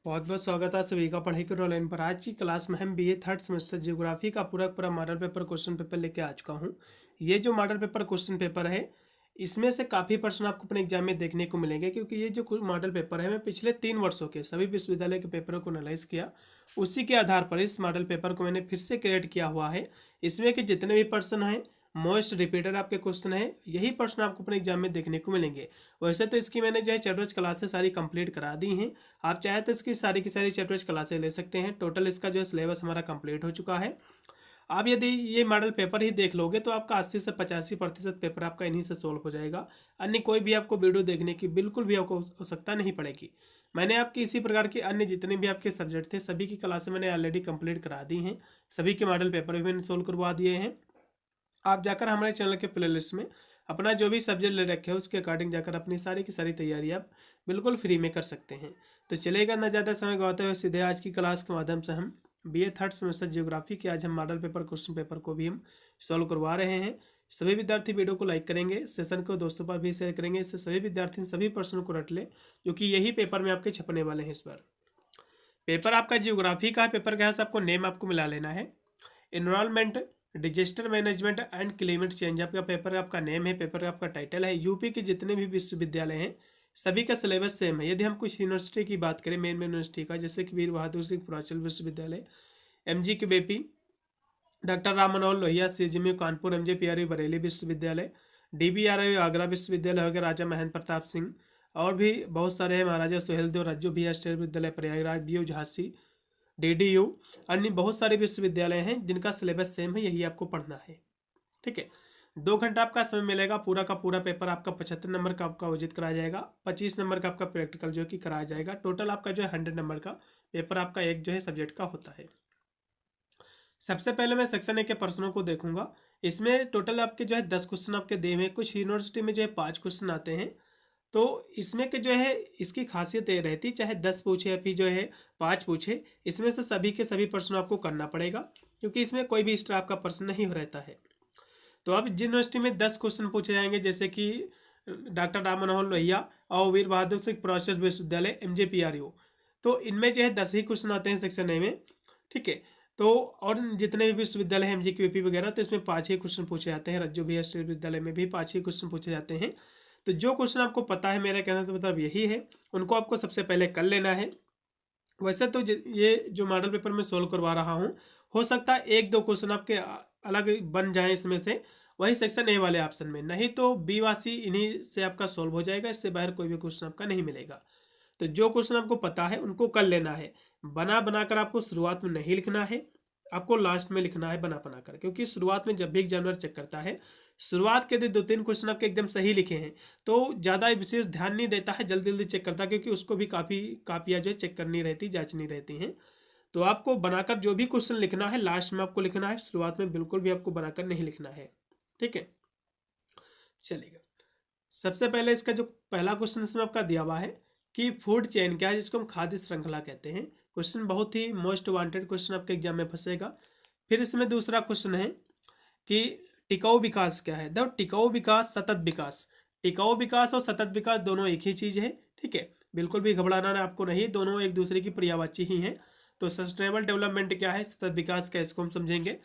बहुत बहुत स्वागत है सभी का पढ़ाई करो ऑनलाइन पर। आज की क्लास में हम बीए थर्ड सेमेस्टर जियोग्राफी का पूरा मॉडल पेपर क्वेश्चन पेपर लेके आ चुका हूँ। ये जो मॉडल पेपर क्वेश्चन पेपर है, इसमें से काफ़ी प्रश्न आपको अपने एग्जाम में देखने को मिलेंगे, क्योंकि ये जो मॉडल पेपर है मैं पिछले 3 वर्षों के सभी विश्वविद्यालय के पेपरों को एनालाइज किया। उसी के आधार पर इस मॉडल पेपर को मैंने फिर से क्रिएट किया हुआ है। इसमें के जितने भी प्रश्न हैं मोस्ट रिपीटेड आपके क्वेश्चन है, यही प्रश्न आपको अपने एग्जाम में देखने को मिलेंगे। वैसे तो इसकी मैंने जो है चैप्टर्स क्लासेस सारी कंप्लीट करा दी हैं। आप चाहे तो इसकी सारी की सारी चैप्टर्स क्लासेस ले सकते हैं। टोटल इसका जो सिलेबस हमारा कंप्लीट हो चुका है। आप यदि ये मॉडल पेपर ही देख लोगे तो आपका 80 से 85% पेपर आपका इन्हीं से सोल्व हो जाएगा। अन्य कोई भी आपको वीडियो देखने की बिल्कुल भी आपको आवश्यकता नहीं पड़ेगी। मैंने आपकी इसी प्रकार के अन्य जितने भी आपके सब्जेक्ट थे सभी की क्लासें मैंने ऑलरेडी कंप्लीट करा दी हैं। सभी के मॉडल पेपर भी मैंने सोल्व करवा दिए हैं। आप जाकर हमारे चैनल के प्लेलिस्ट में अपना जो भी सब्जेक्ट ले रखे हो उसके अकॉर्डिंग जाकर अपनी सारी की सारी तैयारी आप बिल्कुल फ्री में कर सकते हैं। तो चलेगा ना ज़्यादा समय गवाते हुए सीधे आज की क्लास के माध्यम से हम बीए थर्ड सेमेस्टर जियोग्राफी के आज हम मॉडल पेपर क्वेश्चन पेपर को भी हम सॉल्व करवा रहे हैं। सभी विद्यार्थी वीडियो को लाइक करेंगे, सेशन को दोस्तों पर भी शेयर करेंगे, इससे सभी विद्यार्थी सभी प्रश्नों को रट ले, जो कि यही पेपर में आपके छपने वाले हैं। इस बार पेपर आपका जियोग्राफी का है। पेपर के हिसाब आपको नेम आपको मिला लेना है। Environment, disaster management and climate change आपका पेपर आपका नेम है, पेपर का आपका टाइटल है। यूपी के जितने भी विश्वविद्यालय हैं सभी का सिलेबस सेम है। यदि हम कुछ यूनिवर्सिटी की बात करें, मेन यूनिवर्सिटी का, जैसे कि वीर बहादुर सिंह पूर्वांचल विश्वविद्यालय, एमजी के बेपी, डॉक्टर राम मनोहर लोहिया सीजीएमयू कानपुर, एमजेपीआरयू बरेली विश्वविद्यालय, डीबीआरयू आगरा विश्वविद्यालय हो गया, राजा महेंद्र प्रताप सिंह, और भी बहुत सारे हैं, महाराजा सुहेलदेव राज्य भी स्टेट विद्यालय प्रयागराज, बीयू झांसी, डीडीयू, अन्य बहुत सारे विश्वविद्यालय हैं जिनका सिलेबस सेम है, यही आपको पढ़ना है। ठीक है, 2 घंटा आपका समय मिलेगा। पूरा का पूरा पेपर आपका 75 नंबर का आपका आयोजित कराया जाएगा। 25 नंबर का आपका प्रैक्टिकल जो कि कराया जाएगा। टोटल आपका जो है 100 नंबर का पेपर आपका एक जो है सब्जेक्ट का होता है। सबसे पहले मैं सेक्शन ए के प्रश्नों को देखूंगा। इसमें टोटल आपके जो है 10 क्वेश्चन आपके दिए हुए। कुछ यूनिवर्सिटी में जो है 5 क्वेश्चन आते हैं, तो इसमें के जो है इसकी खासियत ये रहती, चाहे 10 पूछे या फिर जो है 5 पूछे, इसमें से सभी के सभी प्रश्न आपको करना पड़ेगा, क्योंकि इसमें कोई भी एक्स्ट्रा आपका प्रश्न नहीं रहता है। तो अब जिन यूनिवर्सिटी में 10 क्वेश्चन पूछे जाएंगे, जैसे कि डॉक्टर राम मनोहर लोहिया और वीर बहादुर सिंह पूर्वांचल विश्वविद्यालय एमजेपीआरयू, तो इनमें जो है 10 ही क्वेश्चन आते हैं सेक्शन ए में। ठीक है, तो और जितने भी विश्वविद्यालय हैं एमजीक्यूपी वगैरह, तो इसमें 5 ही क्वेश्चन पूछे जाते हैं। राज्य भी स्टेट विद्यालय में भी 5 ही क्वेश्चन पूछे जाते हैं। तो जो क्वेश्चन आपको पता है, मेरा कहना तो मतलब यही है, उनको आपको सबसे पहले कर लेना है। वैसे तो ये जो मॉडल पेपर में सोल्व करवा रहा हूँ, हो सकता है 1-2 क्वेश्चन आपके अलग बन जाए इसमें से, वही सेक्शन ए वाले ऑप्शन में, नहीं तो बी वासी इन्हीं से आपका सोल्व हो जाएगा। इससे बाहर कोई भी क्वेश्चन आपका नहीं मिलेगा। तो जो क्वेश्चन आपको पता है उनको कर लेना है। बना बनाकर आपको शुरुआत में नहीं लिखना है, आपको लास्ट में लिखना है बना बनाकर, क्योंकि शुरुआत में जब भी एग्जामिनर चेक करता है, शुरुआत के दिन 2-3 क्वेश्चन आपके एकदम सही लिखे हैं तो ज़्यादा विशेष ध्यान नहीं देता है, जल्दी जल्दी चेक करता है, क्योंकि उसको भी काफ़ी कापियाँ जो है चेक करनी रहती, जांचनी रहती हैं। तो आपको बनाकर जो भी क्वेश्चन लिखना है लास्ट में आपको लिखना है, शुरुआत में बिल्कुल भी आपको बनाकर नहीं लिखना है। ठीक है, चलेगा। सबसे पहले इसका जो पहला क्वेश्चन इसमें आपका दिया हुआ है कि फूड चेन क्या है, जिसको हम खाद्य श्रृंखला कहते हैं। क्वेश्चन बहुत ही मोस्ट वांटेड क्वेश्चन आपके एग्जाम में फंसेगा। फिर इसमें दूसरा क्वेश्चन है कि टिकाऊ विकास क्या है। देखो, टिकाऊ विकास, सतत विकास, टिकाऊ विकास और सतत विकास दोनों एक ही चीज़ है। ठीक है, बिल्कुल भी घबराना आपको नहीं, दोनों एक दूसरे की पर्यायवाची ही हैं। तो सस्टेनेबल डेवलपमेंट क्या है, सतत विकास क्या है, इसको हम समझेंगे।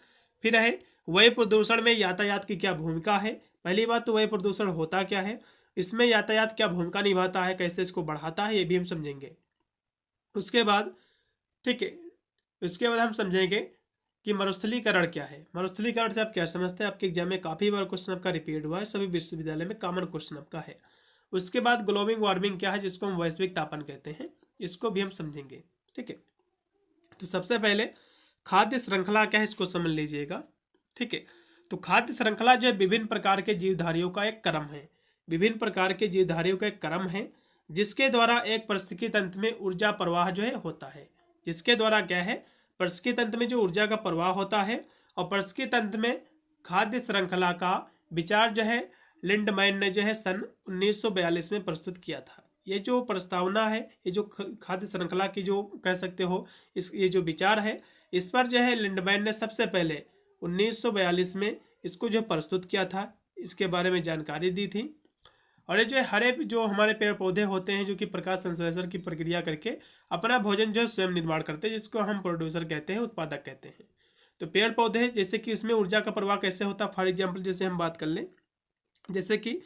फिर है वायु प्रदूषण में यातायात की क्या भूमिका है। पहली बात तो वायु प्रदूषण होता क्या है, इसमें यातायात क्या भूमिका निभाता है, कैसे इसको बढ़ाता है, ये भी हम समझेंगे। उसके बाद ठीक है, उसके बाद हम समझेंगे कि मरुस्थलीकरण क्या है। मरुस्थलीकरण से आप क्या समझते हैं, आपके एग्जाम में काफ़ी बार क्वेश्चन आपका रिपीट हुआ है, सभी विश्वविद्यालय में कॉमन क्वेश्चन आपका है। उसके बाद ग्लोबल वार्मिंग क्या है, जिसको हम वैश्विक तापन कहते हैं, इसको भी हम समझेंगे। ठीक है, तो सबसे पहले खाद्य श्रृंखला क्या है, इसको समझ लीजिएगा। ठीक है, तो खाद्य श्रृंखला जो है विभिन्न प्रकार के जीवधारियों का एक क्रम है। विभिन्न प्रकार के जीवधारियों का एक क्रम है, जिसके द्वारा एक पारिस्थितिकी तंत्र में ऊर्जा प्रवाह जो है होता है। जिसके द्वारा क्या है, पारिस्थितिकी तंत्र में जो ऊर्जा का प्रवाह होता है, और पारिस्थितिकी तंत्र में खाद्य श्रृंखला का विचार जो है लिंडमैन ने जो है सन 1942 में प्रस्तुत किया था। ये जो प्रस्तावना है, ये जो खाद्य श्रृंखला की जो कह सकते हो, ये जो विचार है, इस पर जो है लिंडमैन ने सबसे पहले 1942 में इसको जो प्रस्तुत किया था, इसके बारे में जानकारी दी थी। और ये जो है हरे जो हमारे पेड़ पौधे होते हैं जो कि प्रकाश संश्लेषण की प्रक्रिया करके अपना भोजन जो है स्वयं निर्माण करते हैं, जिसको हम प्रोड्यूसर कहते हैं, उत्पादक कहते हैं। तो पेड़ पौधे जैसे कि इसमें ऊर्जा का प्रवाह कैसे होता है, फॉर एग्जाम्पल जैसे हम बात कर लें, जैसे कि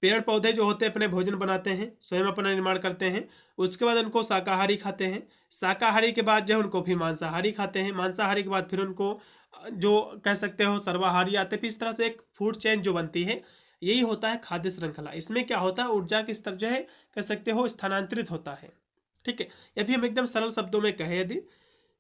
पेड़ पौधे जो होते हैं अपने भोजन बनाते हैं, स्वयं अपना निर्माण करते हैं, उसके बाद उनको शाकाहारी खाते हैं, शाकाहारी के बाद जो है उनको फिर मांसाहारी खाते हैं, मांसाहारी के बाद फिर उनको जो कह सकते हो सर्वाहारी आते हैं। फिर इस तरह से एक फूड चेन जो बनती है, यही होता है खाद्य श्रृंखला। इसमें क्या होता है, ऊर्जा के स्तर जो है कह सकते हो स्थानांतरित होता है। ठीक है, ये भी हम एकदम सरल शब्दों में कहें यदि,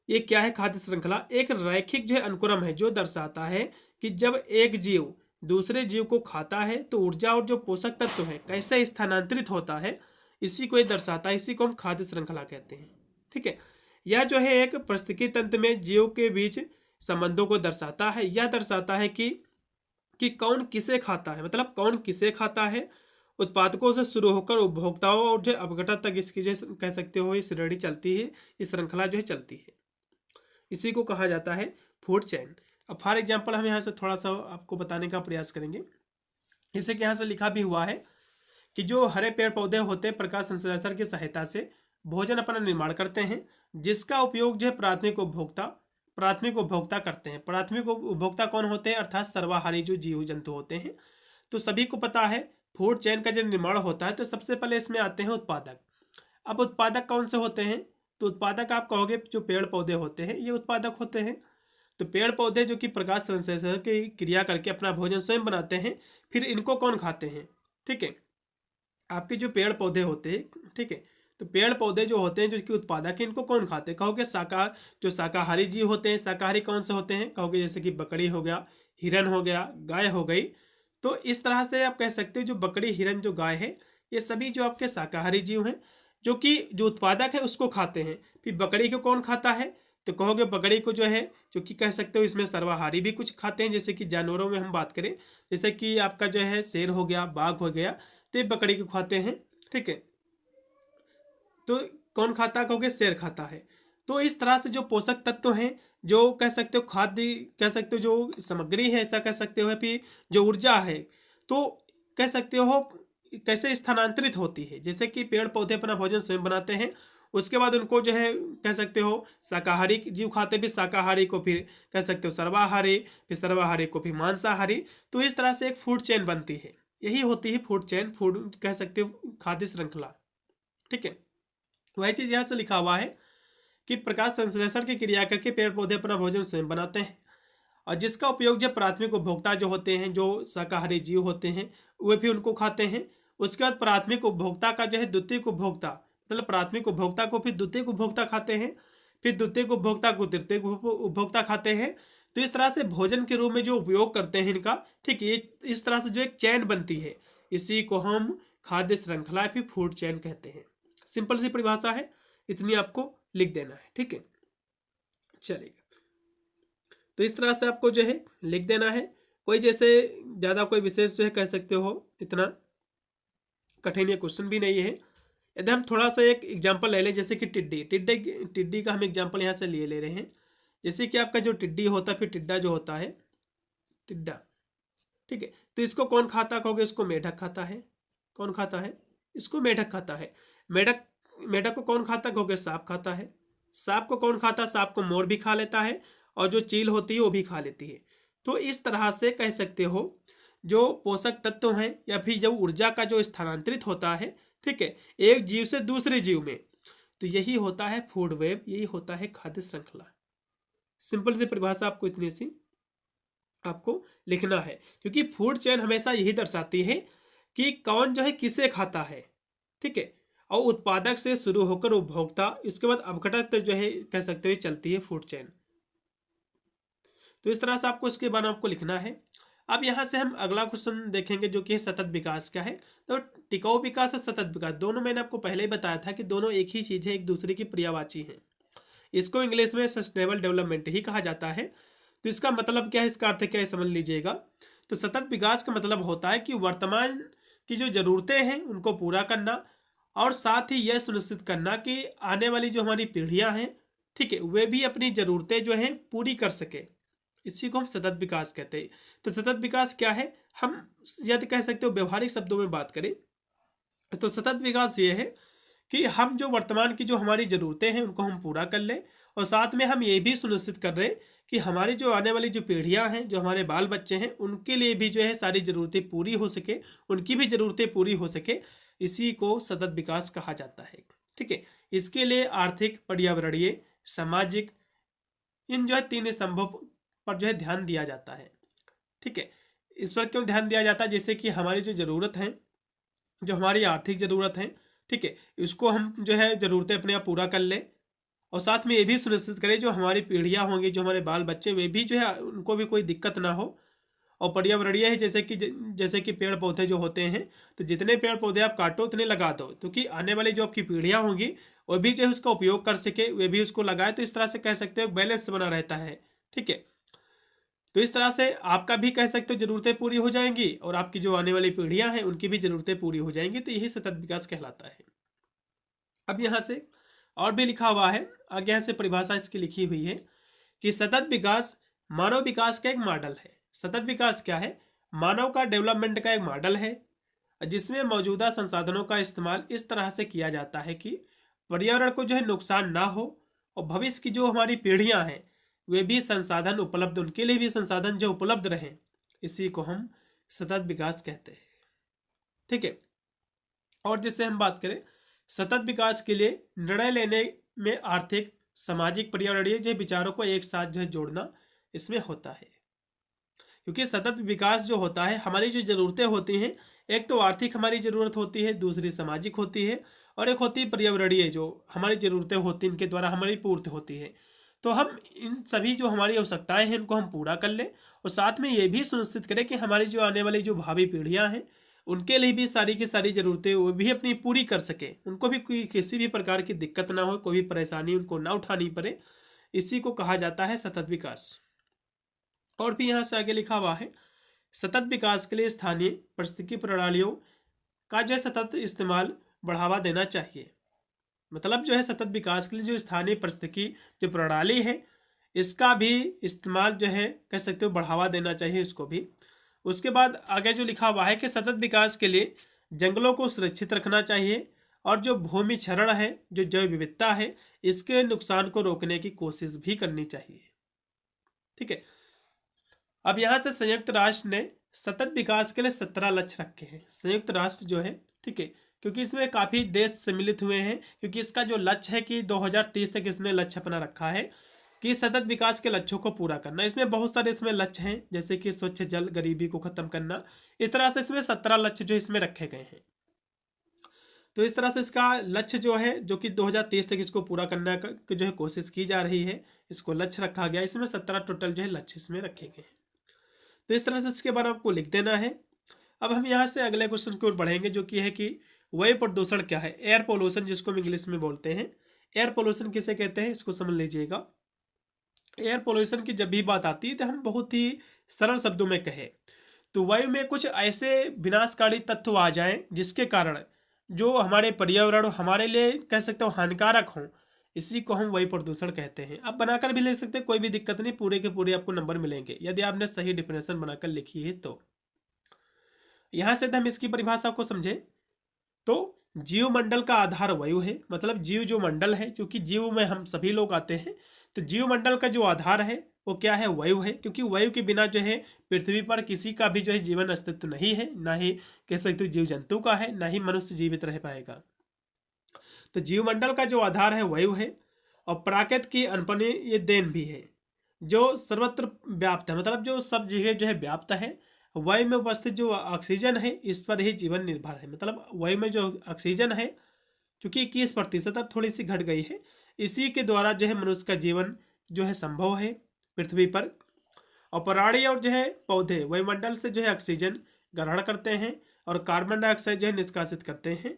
ये क्या है खाद्य श्रृंखला, एक रैखिक जो है अनुक्रम है जो दर्शाता है कि जब एक जीव दूसरे जीव को खाता है तो ऊर्जा और जो पोषक तत्व है कैसे स्थानांतरित होता है, इसी को ये दर्शाता है, इसी को हम खाद्य श्रृंखला कहते हैं। ठीक है, यह जो है एक पारिस्थितिकी तंत्र में जीव के बीच संबंधों को दर्शाता है। यह दर्शाता है कि कौन किसे खाता है, मतलब कौन किसे खाता है, उत्पादकों से शुरू होकर उपभोक्ताओं और जो अपघटन तक इसकी जो कह सकते हो ये श्रेणी चलती है, इस श्रृंखला जो है चलती है, इसी को कहा जाता है फूड चेन। अब फॉर एग्जांपल हम यहाँ से थोड़ा सा आपको बताने का प्रयास करेंगे। जैसे कि यहाँ से लिखा भी हुआ है कि जो हरे पेड़ पौधे होते हैं प्रकाश संश्लेषण की सहायता से भोजन अपना निर्माण करते हैं, जिसका उपयोग जो है प्राथमिक उपभोक्ता करते हैं। प्राथमिक उपभोक्ता कौन होते हैं, अर्थात सर्वाहारी जो जीव जंतु होते हैं। तो सभी को पता है फूड चेन का जब निर्माण होता है तो सबसे पहले इसमें आते हैं उत्पादक। अब उत्पादक कौन से होते हैं, तो उत्पादक आप कहोगे जो पेड़ पौधे होते हैं ये उत्पादक होते हैं। तो पेड़ पौधे जो कि प्रकाश संश्लेषण की क्रिया करके अपना भोजन स्वयं बनाते हैं, फिर इनको कौन खाते हैं। ठीक है, आपके जो पेड़ पौधे होते हैं, ठीक है, तो पेड़ पौधे जो होते हैं जो कि उत्पादक है, इनको कौन खाते हैं, कहोगे जो शाकाहारी जीव होते हैं। शाकाहारी कौन से होते हैं, कहोगे जैसे कि बकरी हो गया, हिरन हो गया, गाय हो गई। तो इस तरह से आप कह सकते हो जो बकरी, हिरन, जो गाय है, ये सभी जो आपके शाकाहारी जीव हैं जो कि जो उत्पादक है उसको खाते हैं। फिर बकरी को कौन खाता है, तो कहोगे बकरी को जो है जो कि कह सकते हो इसमें सर्वाहारी भी कुछ खाते हैं। जैसे कि जानवरों में हम बात करें, जैसे कि आपका जो है शेर हो गया, बाघ हो गया, तो ये बकरी को खाते हैं। ठीक है, तो कौन खाता है, कहोगे शेर खाता है। तो इस तरह से जो पोषक तत्व हैं, जो कह सकते हो खाद्य, कह सकते हो जो सामग्री है, ऐसा कह सकते हो, फिर जो ऊर्जा है, तो कह सकते हो कैसे स्थानांतरित होती है। जैसे कि पेड़ पौधे अपना भोजन स्वयं बनाते हैं, उसके बाद उनको जो है कह सकते हो शाकाहारी जीव खाते, भी शाकाहारी को फिर कह सकते हो सर्वाहारी, फिर सर्वाहारी को फिर मांसाहारी। तो इस तरह से एक फूड चेन बनती है, यही होती है फूड चेन, फूड कह सकते हो खाद्य श्रृंखला। ठीक है, वही चीज यहाँ से लिखा हुआ है कि प्रकाश संश्लेषण की क्रिया करके पेड़ पौधे अपना भोजन स्वयं बनाते हैं, और जिसका उपयोग जो प्राथमिक उपभोक्ता जो होते हैं, जो शाकाहारी जीव होते हैं, वे भी उनको खाते हैं। उसके बाद प्राथमिक उपभोक्ता का जो है द्वितीयक उपभोक्ता, मतलब प्राथमिक उपभोक्ता को फिर द्वितीयक उपभोक्ता खाते हैं, फिर द्वितीयक उपभोक्ता को तृतीयक उपभोक्ता खाते हैं। तो इस तरह से भोजन के रूप में जो उपयोग करते हैं इनका, ठीक है, इस तरह से जो एक चैन बनती है, इसी को हम खाद्य श्रृंखला फिर फूड चैन कहते हैं। सिंपल सी परिभाषा है, इतनी आपको लिख देना है। ठीक है, चलेगा, तो इस तरह से आपको जो है लिख देना है। कोई जैसे ज़्यादा कोई विशेष जो है कह सकते हो इतना कठिन ये क्वेश्चन भी नहीं है। यदि हम थोड़ा सा एक एग्जांपल ले लें, जैसे कि टिड्डी का हम एग्जांपल यहाँ से ले रहे हैं। जैसे कि आपका जो टिड्डी होता है, फिर टिड्डा जो होता है, टिड्डा, ठीक है, तो इसको कौन खाता, कहोगे इसको मेढक खाता है। कौन खाता है, इसको मेढक खाता है। मेढक को कौन खाता, कहोगे सांप खाता है। सांप को कौन खाता, सांप को मोर भी खा लेता है, और जो चील होती है वो भी खा लेती है। तो इस तरह से कह सकते हो जो पोषक तत्व हैं या फिर जब ऊर्जा का जो स्थानांतरित होता है, ठीक है, एक जीव से दूसरे जीव में, तो यही होता है फूड वेब, यही होता है खाद्य श्रृंखला। सिंपल सी परिभाषा आपको इतनी सी आपको लिखना है, क्योंकि फूड चेन हमेशा यही दर्शाती है कि कौन जो है किसे खाता है। ठीक है, और उत्पादक से शुरू होकर उपभोक्ता, इसके बाद अपघटन तक जो है कह सकते हो चलती है फूड चेन। तो इस तरह से आपको इसके बारे में आपको लिखना है। अब यहाँ से हम अगला क्वेश्चन देखेंगे जो कि सतत विकास का है। तो टिकाऊ विकास और सतत विकास दोनों मैंने आपको पहले ही बताया था कि दोनों एक ही चीज़ है, एक दूसरे की पर्यायवाची है। इसको इंग्लिश में सस्टेनेबल डेवलपमेंट ही कहा जाता है। तो इसका मतलब क्या है, इसका अर्थ क्या है, समझ लीजिएगा। तो सतत विकास का मतलब होता है कि वर्तमान की जो ज़रूरतें हैं उनको पूरा करना, और साथ ही यह सुनिश्चित करना कि आने वाली जो हमारी पीढ़ियाँ हैं, ठीक है, वे भी अपनी ज़रूरतें जो हैं पूरी कर सके। इसी को हम सतत विकास कहते हैं। तो सतत विकास क्या है, हम यदि कह सकते हो व्यवहारिक शब्दों में बात करें तो सतत विकास ये है कि हम जो वर्तमान की जो हमारी ज़रूरतें हैं उनको हम पूरा कर लें, और साथ में हम ये भी सुनिश्चित कर रहे हैं कि हमारी जो आने वाली जो पीढ़ियां हैं, जो हमारे बाल बच्चे हैं, उनके लिए भी जो है सारी ज़रूरतें पूरी हो सके, उनकी भी ज़रूरतें पूरी हो सके। इसी को सतत विकास कहा जाता है। ठीक है। इसके लिए आर्थिक, पर्यावरणीय, सामाजिक, इन जो है 3 स्तंभों पर जो है ध्यान दिया जाता है। ठीक है। इस पर क्यों ध्यान दिया जाता है? जैसे कि हमारी जो ज़रूरत है, जो हमारी आर्थिक ज़रूरत है, ठीक है, इसको हम जो है ज़रूरतें अपने आप पूरा कर लें, और साथ में ये भी सुनिश्चित करें जो हमारी पीढ़ियाँ होंगी, जो हमारे बाल बच्चे, वे भी जो है उनको भी कोई दिक्कत ना हो। और पर्यावरणीय है, जैसे कि पेड़ पौधे जो होते हैं, तो जितने पेड़ पौधे आप काटो उतने लगा दो, क्योंकि आने वाली जो आपकी पीढ़ियाँ होंगी वो भी जो है उसका उपयोग कर सके, वे भी उसको लगाए। तो इस तरह से कह सकते हो बैलेंस बना रहता है। ठीक है। तो इस तरह से आपका भी कह सकते हो ज़रूरतें पूरी हो जाएंगी, और आपकी जो आने वाली पीढ़ियाँ हैं उनकी भी ज़रूरतें पूरी हो जाएंगी। तो यही सतत विकास कहलाता है। अब यहाँ से और भी लिखा हुआ है, आगे यहाँ से परिभाषा इसकी लिखी हुई है कि सतत विकास मानव विकास का एक मॉडल है। सतत विकास क्या है? मानव का डेवलपमेंट का एक मॉडल है, जिसमें मौजूदा संसाधनों का इस्तेमाल इस तरह से किया जाता है कि पर्यावरण को जो है नुकसान ना हो, और भविष्य की जो हमारी पीढ़ियां हैं वे भी संसाधन उपलब्ध, उनके लिए भी संसाधन जो उपलब्ध रहें। इसी को हम सतत विकास कहते हैं। ठीक है। और जैसे हम बात करें सतत विकास के लिए निर्णय लेने में आर्थिक, सामाजिक, पर्यावरणीय जो विचारों को एक साथ जो है जोड़ना इसमें होता है। क्योंकि सतत विकास जो होता है, हमारी जो ज़रूरतें होती हैं, एक तो आर्थिक हमारी ज़रूरत होती है, दूसरी सामाजिक होती है, और एक होती है पर्यावरणीय, जो हमारी ज़रूरतें होती हैं, इनके द्वारा हमारी पूर्ति होती है। तो हम इन सभी जो हमारी आवश्यकताएं हैं इनको हम पूरा कर लें, और साथ में ये भी सुनिश्चित करें कि हमारी जो आने वाली जो भावी पीढ़ियां हैं उनके लिए भी सारी की सारी ज़रूरतें वो भी अपनी पूरी कर सके, उनको भी कोई किसी भी प्रकार की दिक्कत ना हो, कोई भी परेशानी उनको ना उठानी पड़े। इसी को कहा जाता है सतत विकास। और भी यहाँ से आगे लिखा हुआ है, सतत विकास के लिए स्थानीय पारिस्थितिकी प्रणालियों का जो है सतत इस्तेमाल बढ़ावा देना चाहिए। मतलब जो है सतत विकास के लिए जो स्थानीय पारिस्थितिकी जो प्रणाली है, इसका भी इस्तेमाल जो है कह सकते हो बढ़ावा देना चाहिए इसको भी। उसके बाद आगे जो लिखा हुआ है कि सतत विकास के लिए जंगलों को सुरक्षित रखना चाहिए, और जो भूमि क्षरण है, जो जैव विविधता है, इसके नुकसान को रोकने की कोशिश भी करनी चाहिए। ठीक है। अब यहाँ से संयुक्त राष्ट्र ने सतत विकास के लिए 17 लक्ष्य रखे हैं। संयुक्त राष्ट्र जो है, ठीक है, क्योंकि इसमें काफ़ी देश सम्मिलित हुए हैं, क्योंकि इसका जो लक्ष्य है कि 2030 तक इसने लक्ष्य अपना रखा है कि सतत विकास के लक्ष्यों को पूरा करना। इसमें बहुत सारे इसमें लक्ष्य हैं, जैसे कि स्वच्छ जल, गरीबी को खत्म करना। इस तरह से इसमें 17 लक्ष्य जो इसमें रखे गए हैं। तो इस तरह से इसका लक्ष्य जो है, जो कि 2030 तक इसको पूरा करने का जो है कोशिश की जा रही है, इसको लक्ष्य रखा गया। इसमें 17 टोटल जो है लक्ष्य इसमें रखे गए हैं। तो इस तरह से इसके बारे में आपको लिख देना है। अब हम यहाँ से अगले क्वेश्चन की ओर बढ़ेंगे, जो कि है कि वायु प्रदूषण क्या है। एयर पोल्यूशन, जिसको हम इंग्लिश में बोलते हैं। एयर पोल्यूशन किसे कहते हैं, इसको समझ लीजिएगा। एयर पोल्यूशन की जब भी बात आती है तो हम बहुत ही सरल शब्दों में कहें तो वायु में कुछ ऐसे विनाशकारी तत्व आ जाएं जिसके कारण जो हमारे पर्यावरण, हमारे लिए कह सकते हो हानिकारक हों, इसी को हम वायु प्रदूषण कहते हैं। आप बनाकर भी ले सकते हैं, कोई भी दिक्कत नहीं, पूरे के पूरे आपको नंबर मिलेंगे यदि आपने सही डिफिनेशन बनाकर लिखी है। तो यहाँ से हम इसकी परिभाषा को समझे तो जीव मंडल का आधार वायु है। मतलब जीव जो मंडल है, क्योंकि जीव में हम सभी लोग आते हैं, तो जीव मंडल का जो आधार है वो क्या है, वायु है। क्योंकि वायु के बिना जो है पृथ्वी पर किसी का भी जो है जीवन अस्तित्व नहीं है, ना ही कह सकते हो जीव जंतु का है, ना ही मनुष्य जीवित रह पाएगा। तो जीवमंडल का जो आधार है वायु है, और प्रकृति की अनपनी ये देन भी है जो सर्वत्र व्याप्त है। मतलब जो सब जगह जो है व्याप्त है। वायु में उपस्थित जो ऑक्सीजन है, इस पर ही जीवन निर्भर है। मतलब वायु में जो ऑक्सीजन है, क्योंकि 21% अब थोड़ी सी घट गई है, इसी के द्वारा जो है मनुष्य का जीवन जो है संभव है पृथ्वी पर। और प्राणी और जो है पौधे वायुमंडल से जो है ऑक्सीजन ग्रहण करते हैं और कार्बन डाइऑक्साइड जो है निष्कासित करते हैं,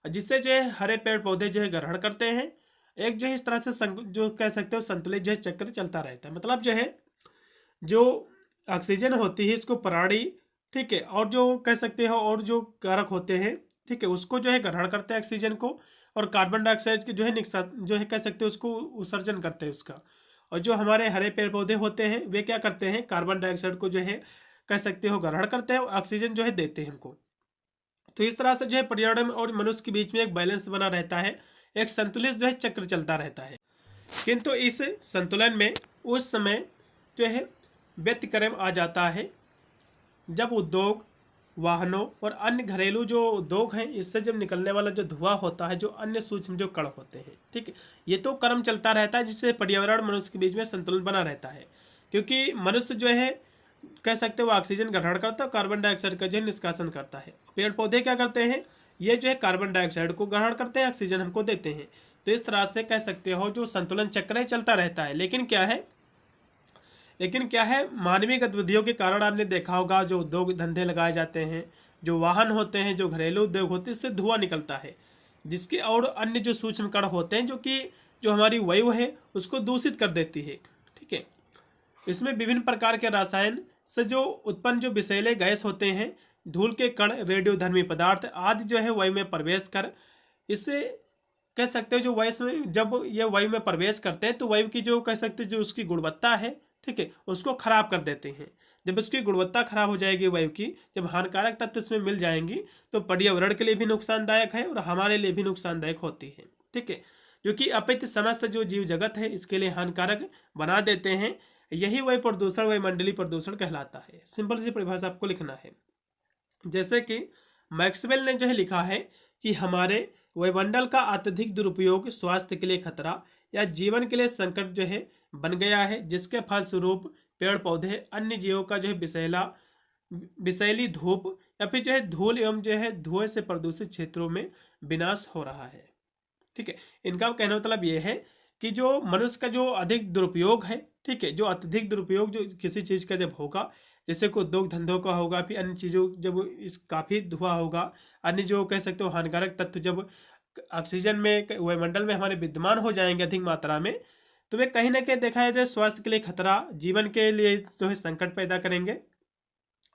जिससे जो है हरे पेड़ पौधे जो है ग्रहण करते हैं। एक जो है इस तरह से जो कह सकते हो संतुलित जो है चक्र चलता रहता है। मतलब जो है जो ऑक्सीजन होती है इसको प्राणी, ठीक है, और जो कह सकते हो और जो कारक होते हैं, ठीक है, उसको जो है ग्रहण करते हैं ऑक्सीजन को, और कार्बन डाइऑक्साइड की जो है जो है कह सकते हैं उसको उत्सर्जन करते हैं उसका। और जो हमारे हरे पेड़ पौधे होते हैं वे क्या करते हैं, कार्बन डाइऑक्साइड को जो है कह सकते हो ग्रहण करते हैं, ऑक्सीजन जो है देते हैं हमको। तो इस तरह से जो है पर्यावरण और मनुष्य के बीच में एक बैलेंस बना रहता है, एक संतुलित जो है चक्र चलता रहता है। किंतु इस संतुलन में उस समय जो है व्यतिक्रम आ जाता है जब उद्योग, वाहनों और अन्य घरेलू जो उद्योग हैं, इससे जब निकलने वाला जो धुआं होता है, जो अन्य सूक्ष्म जो कण होते हैं, ठीक है, ये तो क्रम चलता रहता है जिससे पर्यावरण मनुष्य के बीच में संतुलन बना रहता है। क्योंकि मनुष्य जो है कह सकते हो ऑक्सीजन ग्रहण करता है, कार्बन डाइऑक्साइड का जो है निष्कासन करता है। पेड़ पौधे क्या करते हैं, ये जो है कार्बन डाइऑक्साइड को ग्रहण करते हैं, ऑक्सीजन हमको देते हैं। तो इस तरह से कह सकते हो जो संतुलन चक्र है चलता रहता है। लेकिन क्या है मानवीय गतिविधियों के कारण आपने देखा होगा जो उद्योग धंधे लगाए जाते हैं, जो वाहन होते हैं, जो घरेलू उद्योग होते हैं, इससे धुआं निकलता है, जिसके और अन्य जो सूक्ष्म कण होते हैं जो हमारी वायु है उसको दूषित कर देती है। ठीक है, इसमें विभिन्न प्रकार के रसायन से जो उत्पन्न जो विषैले गैस होते हैं, धूल के कण, रेडियोधर्मी पदार्थ आदि जो है वायु में प्रवेश कर, इससे कह सकते हो जो वायु जब ये वायु में प्रवेश करते हैं तो वायु की जो कह सकते हैं जो उसकी गुणवत्ता है, ठीक है, उसको खराब कर देते हैं। जब उसकी गुणवत्ता खराब हो जाएगी वायु की, जब हानिकारक तत्व इसमें मिल जाएंगी तो पर्यावरण के लिए भी नुकसानदायक है और हमारे लिए भी नुकसानदायक होती है। ठीक है, जो कि अपित समस्त जो जीव जगत है इसके लिए हानिकारक बना देते हैं। यही वायु प्रदूषण वायुमंडलीय प्रदूषण कहलाता है। सिंपल सी परिभाषा आपको लिखना है। जैसे कि मैक्सवेल ने जो है लिखा है कि हमारे वायुमंडल का अत्यधिक दुरुपयोग स्वास्थ्य के लिए खतरा या जीवन के लिए संकट जो है बन गया है, जिसके फलस्वरूप पेड़ पौधे, अन्य जीवों का जो है विषैली धूप या फिर जो है धूल एवं जो है धुएं से प्रदूषित क्षेत्रों में विनाश हो रहा है। ठीक है, इनका कहना मतलब ये है कि जो मनुष्य का जो अधिक दुरुपयोग है, ठीक है, जो अत्यधिक दुरुपयोग जो किसी चीज़ का जब होगा, जैसे कोई उद्योग धंधों का होगा, फिर अन्य चीज़ों जब इस काफ़ी धुआं होगा, अन्य जो कह सकते हो हानिकारक तत्व जब ऑक्सीजन में वायुमंडल में हमारे विद्यमान हो जाएंगे अधिक मात्रा में, तो वे कहीं ना कहीं देखा जाए स्वास्थ्य के लिए खतरा, जीवन के लिए जो है संकट पैदा करेंगे,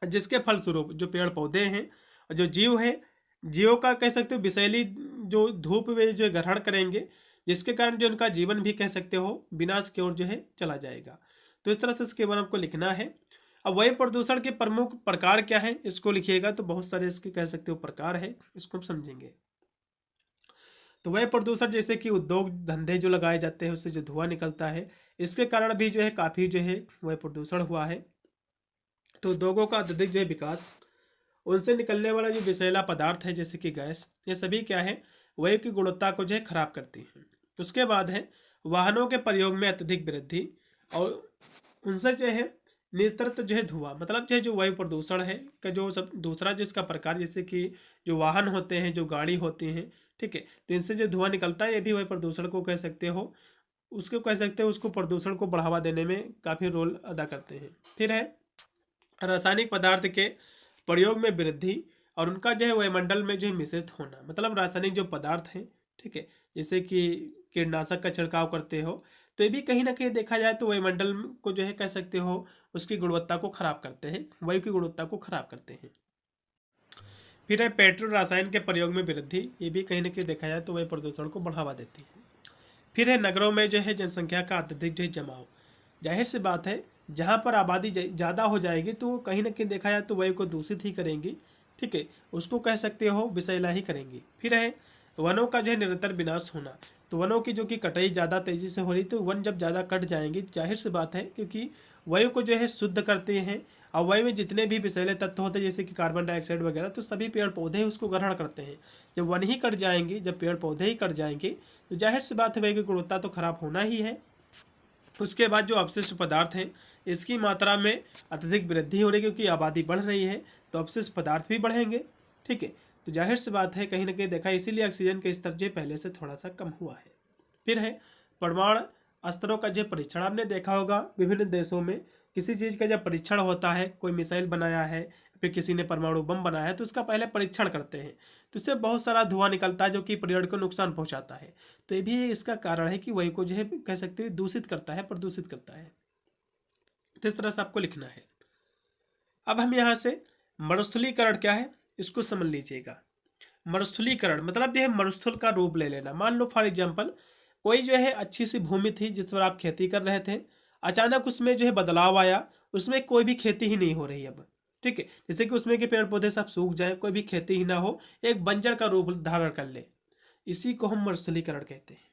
जिसके फलस्वरूप जो पेड़ पौधे हैं और जो जीवों का कह सकते हो विषैली जो धूप वे जो ग्रहण करेंगे, जिसके कारण जो उनका जीवन भी कह सकते हो विनाश की ओर जो है चला जाएगा। तो इस तरह से इसके बारे में आपको लिखना है। अब वायु प्रदूषण के प्रमुख प्रकार क्या है इसको लिखिएगा। तो बहुत सारे इसके कह सकते हो प्रकार है, इसको हम समझेंगे। तो वायु प्रदूषण जैसे कि उद्योग धंधे जो लगाए जाते हैं उससे जो धुआं निकलता है, इसके कारण भी जो है काफ़ी जो है वायु प्रदूषण हुआ है। तो उद्योगों का अत्यधिक जो है विकास, उनसे निकलने वाला जो विषैला पदार्थ है जैसे कि गैस, ये सभी क्या है वायु की गुणवत्ता को जो है खराब करती हैं। उसके बाद है वाहनों के प्रयोग में अत्यधिक वृद्धि और उनसे जो है निस्तृत जो है धुआं, मतलब जो वायु प्रदूषण है का जो सब दूसरा जो इसका प्रकार, जैसे कि जो वाहन होते हैं, जो गाड़ी होती हैं, ठीक है, तो इनसे जो धुआं निकलता है ये भी वायु प्रदूषण को कह सकते हो, उसको कह सकते हो उसको प्रदूषण को बढ़ावा देने में काफ़ी रोल अदा करते हैं। फिर है रासायनिक पदार्थ के प्रयोग में वृद्धि और उनका जो है वायुमंडल में जो है मिश्रित होना, मतलब रासायनिक जो पदार्थ हैं, ठीक है, जैसे कि कीटनाशक का छिड़काव करते हो, तो ये भी कहीं ना कहीं देखा जाए तो वायुमंडल को जो है कह सकते हो उसकी गुणवत्ता को खराब करते हैं, वायु की गुणवत्ता को खराब करते हैं। फिर है पेट्रोल रसायन के प्रयोग में वृद्धि, ये भी कहीं ना कहीं देखा जाए तो वायु प्रदूषण को बढ़ावा देती है। फिर है नगरों में जो है जनसंख्या का अत्यधिक जो है जमाव, जाहिर सी बात है जहाँ पर आबादी ज़्यादा हो जाएगी तो कहीं ना कहीं देखा जाए तो वायु को दूषित ही करेंगी, ठीक है, उसको कह सकते हो विषैला ही करेंगी। फिर है वनों का जो है निरंतर विनाश होना, तो वनों की जो कि कटाई ज़्यादा तेज़ी से हो रही, तो वन जब ज़्यादा कट जाएंगे जाहिर सी बात है क्योंकि वायु को जो है शुद्ध करते हैं, और वायु में जितने भी विषैले तत्व होते हैं जैसे कि कार्बन डाइऑक्साइड वगैरह, तो सभी पेड़ पौधे उसको ग्रहण करते हैं। जब वन ही कट जाएंगे, जब पेड़ पौधे ही कट जाएंगे, तो जाहिर सी बात है वायु की गुणवत्ता तो खराब होना ही है। उसके बाद जो अपशिष्ट पदार्थ हैं इसकी मात्रा में अत्यधिक वृद्धि हो रही है क्योंकि आबादी बढ़ रही है, तो अपशिष्ट पदार्थ भी बढ़ेंगे, ठीक है, तो जाहिर सी बात है कहीं ना कहीं देखा, इसीलिए ऑक्सीजन का स्तर जो पहले से थोड़ा सा कम हुआ है। फिर है परमाणु अस्त्रों का जो परीक्षण, आपने देखा होगा विभिन्न देशों में किसी चीज़ का जब परीक्षण होता है, कोई मिसाइल बनाया है, फिर किसी ने परमाणु बम बनाया है, तो उसका पहले परीक्षण करते हैं, तो इससे बहुत सारा धुआं निकलता है जो कि पर्यावरण को नुकसान पहुंचाता है। तो ये भी इसका कारण है कि वायु को जो है कह सकते हैं दूषित करता है, प्रदूषित करता है। तो इस तरह से आपको लिखना है। अब हम यहाँ से मरुस्थलीकरण क्या है इसको समझ लीजिएगा। मरुस्थलीकरण मतलब यह मरुस्थल का रूप ले लेना। मान लो फॉर एग्जाम्पल कोई जो है अच्छी सी भूमि थी जिस पर आप खेती कर रहे थे, अचानक उसमें जो है बदलाव आया, उसमें कोई भी खेती ही नहीं हो रही अब, ठीक है, जैसे कि उसमें के पेड़ पौधे सब सूख जाए, कोई भी खेती ही ना हो, एक बंजर का रूप धारण कर ले, इसी को हम मरुस्थलीकरण कहते हैं।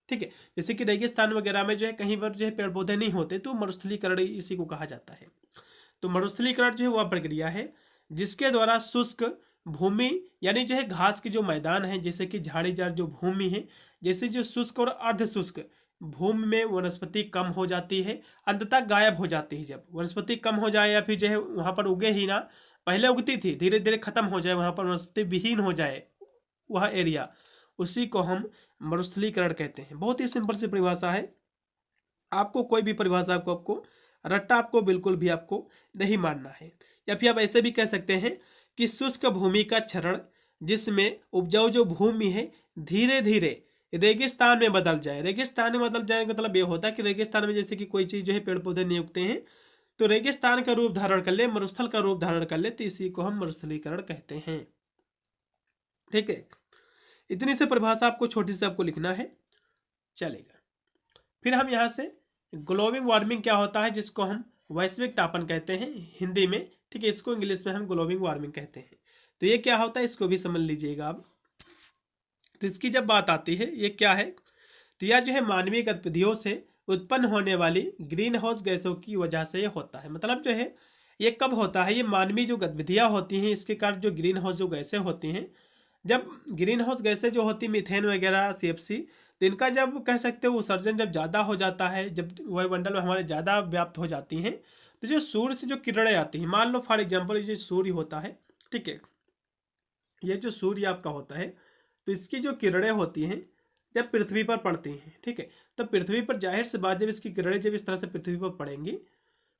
ठीक है, जैसे कि रेगिस्तान वगैरह में जो है कहीं पर जो है पेड़ पौधे नहीं होते, तो मरुस्थलीकरण इसी को कहा जाता है। तो मरुस्थलीकरण जो है वह प्रक्रिया है जिसके द्वारा शुष्क भूमि यानी जो है घास के जो मैदान है, जैसे कि झाड़ीदार जो भूमि है, जैसे जो शुष्क और अर्ध शुष्क भूमि में वनस्पति कम हो जाती है, अंततः गायब हो जाती है। जब वनस्पति कम हो जाए या फिर जो है वहाँ पर उगे ही ना, पहले उगती थी, धीरे धीरे खत्म हो जाए, वहाँ पर वनस्पति विहीन हो जाए वह एरिया, उसी को हम मरुस्थलीकरण कहते हैं। बहुत ही सिंपल सी परिभाषा है, आपको कोई भी परिभाषा को आपको रट्टा आपको बिल्कुल भी आपको नहीं मानना है। या फिर आप ऐसे भी कह सकते हैं कि शुष्क भूमि का क्षरण जिसमें उपजाऊ जो भूमि है धीरे धीरे रेगिस्तान में बदल जाए। रेगिस्तान में बदल जाए मतलब ये होता है कि रेगिस्तान में जैसे कि कोई चीज़ जो है पेड़ पौधे नहीं उगते हैं, तो रेगिस्तान का रूप धारण कर ले, मरुस्थल का रूप धारण कर ले, तो इसी को हम मरुस्थलीकरण कहते हैं। ठीक है, इतनी से परिभाषा आपको छोटी से आपको लिखना है, चलेगा। फिर हम यहाँ से ग्लोबल वार्मिंग क्या होता है, जिसको हम वैश्विक तापन कहते हैं हिंदी में। ठीक है, इसको इंग्लिश में हम ग्लोबल वार्मिंग कहते हैं। तो ये क्या होता है इसको भी समझ लीजिएगा आप। तो इसकी जब बात आती है ये क्या है, तो यह जो है मानवीय गतिविधियों से उत्पन्न होने वाली ग्रीन हाउस गैसों की वजह से ये होता है। मतलब जो है ये कब होता है, ये मानवीय जो गतिविधियाँ होती हैं इसके कारण जो ग्रीन हाउस जो गैसें होती हैं, जब ग्रीन हाउस गैसें जो होती मीथेन वगैरह CFC, तो इनका जब कह सकते हो उत्सर्जन जब ज़्यादा हो जाता है, जब वायुमंडल में हमारे ज़्यादा व्याप्त हो जाती हैं, तो जो सूर्य से जो किरणें आती हैं, मान लो फॉर एग्जांपल ये सूर्य होता है, ठीक है, ये जो सूर्य आपका होता है, तो इसकी जो किरणें होती हैं जब पृथ्वी पर पड़ती हैं, ठीक है, तो पृथ्वी पर जाहिर सी बात जब इसकी किरणें जब इस तरह से पृथ्वी पर पड़ेंगी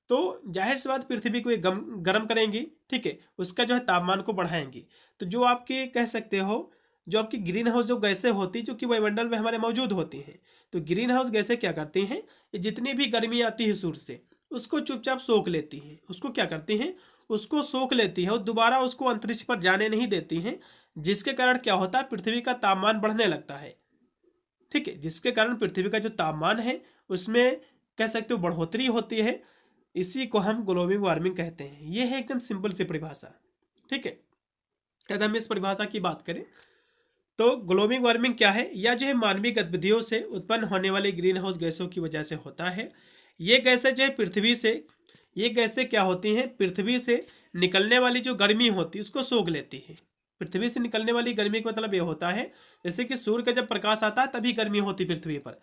तो जाहिर सी बात पृथ्वी को ये गर्म करेंगी। ठीक है, उसका जो है तापमान को बढ़ाएंगी। तो जो आपके कह सकते हो जो आपकी ग्रीन हाउस जो गैसें होती जो कि वायुमंडल में हमारे मौजूद होती हैं, तो ग्रीन हाउस गैसें क्या करती हैं, ये जितनी भी गर्मी आती है सूर्य से उसको चुपचाप सोख लेती हैं। उसको क्या करती हैं, उसको सोख लेती है और दोबारा उसको अंतरिक्ष पर जाने नहीं देती हैं, जिसके कारण क्या होता है पृथ्वी का तापमान बढ़ने लगता है। ठीक है, जिसके कारण पृथ्वी का जो तापमान है उसमें कह सकते हो बढ़ोतरी होती है, इसी को हम ग्लोबल वार्मिंग कहते हैं। ये है एकदम सिंपल सी परिभाषा। ठीक है, यदि हम इस परिभाषा की बात करें तो ग्लोबल वार्मिंग क्या है, या जो है मानवीय गतिविधियों से उत्पन्न होने वाली ग्रीन हाउस गैसों की वजह से होता है। ये गैसें जो है पृथ्वी से, ये गैसें क्या होती हैं, पृथ्वी से निकलने वाली जो गर्मी होती है उसको सोख लेती है। पृथ्वी से निकलने वाली गर्मी का मतलब ये होता है जैसे कि सूर्य का जब प्रकाश आता है तभी गर्मी होती पृथ्वी पर,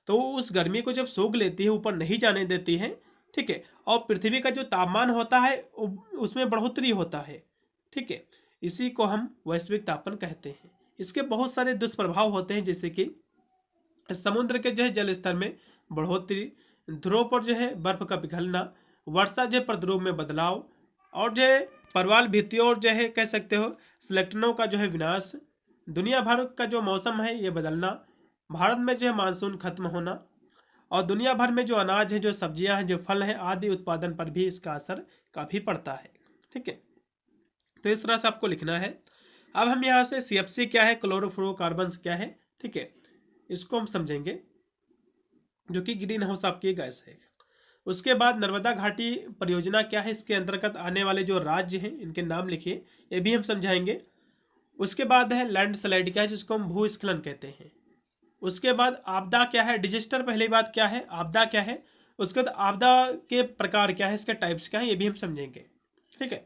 तो उस गर्मी को जब सोख लेती है, ऊपर नहीं जाने देती है। ठीक है, और पृथ्वी का जो तापमान होता है उसमें बढ़ोतरी होता है। ठीक है, इसी को हम वैश्विक तापन कहते हैं। इसके बहुत सारे दुष्प्रभाव होते हैं, जैसे कि समुद्र के जो है जल स्तर में बढ़ोतरी, ध्रुव पर जो है बर्फ का पिघलना, वर्षा जो है प्रतिरूप में बदलाव, और जो है परवाल भित्तियों और जो है कह सकते हो स्लेक्टनों का जो है विनाश, दुनिया भर का जो मौसम है ये बदलना, भारत में जो है मानसून खत्म होना, और दुनिया भर में जो अनाज है, जो सब्जियां हैं, जो फल हैं आदि उत्पादन पर भी इसका असर काफ़ी पड़ता है। ठीक है, तो इस तरह से आपको लिखना है। अब हम यहाँ से CFC क्या है, क्लोरोफ्लोरोकार्बन्स क्या है, ठीक है, इसको हम समझेंगे, जो कि ग्रीन हाउस आपकी गैस है। उसके बाद नर्मदा घाटी परियोजना क्या है, इसके अंतर्गत आने वाले जो राज्य हैं इनके नाम लिखिए, ये भी हम समझाएंगे। उसके बाद है लैंडस्लाइड क्या है, जिसको हम भूस्खलन कहते हैं। उसके बाद आपदा क्या है, डिजास्टर पहली बात क्या है, आपदा क्या है। उसके बाद आपदा के प्रकार क्या है, इसके टाइप्स क्या है, ये भी हम समझेंगे। ठीक है,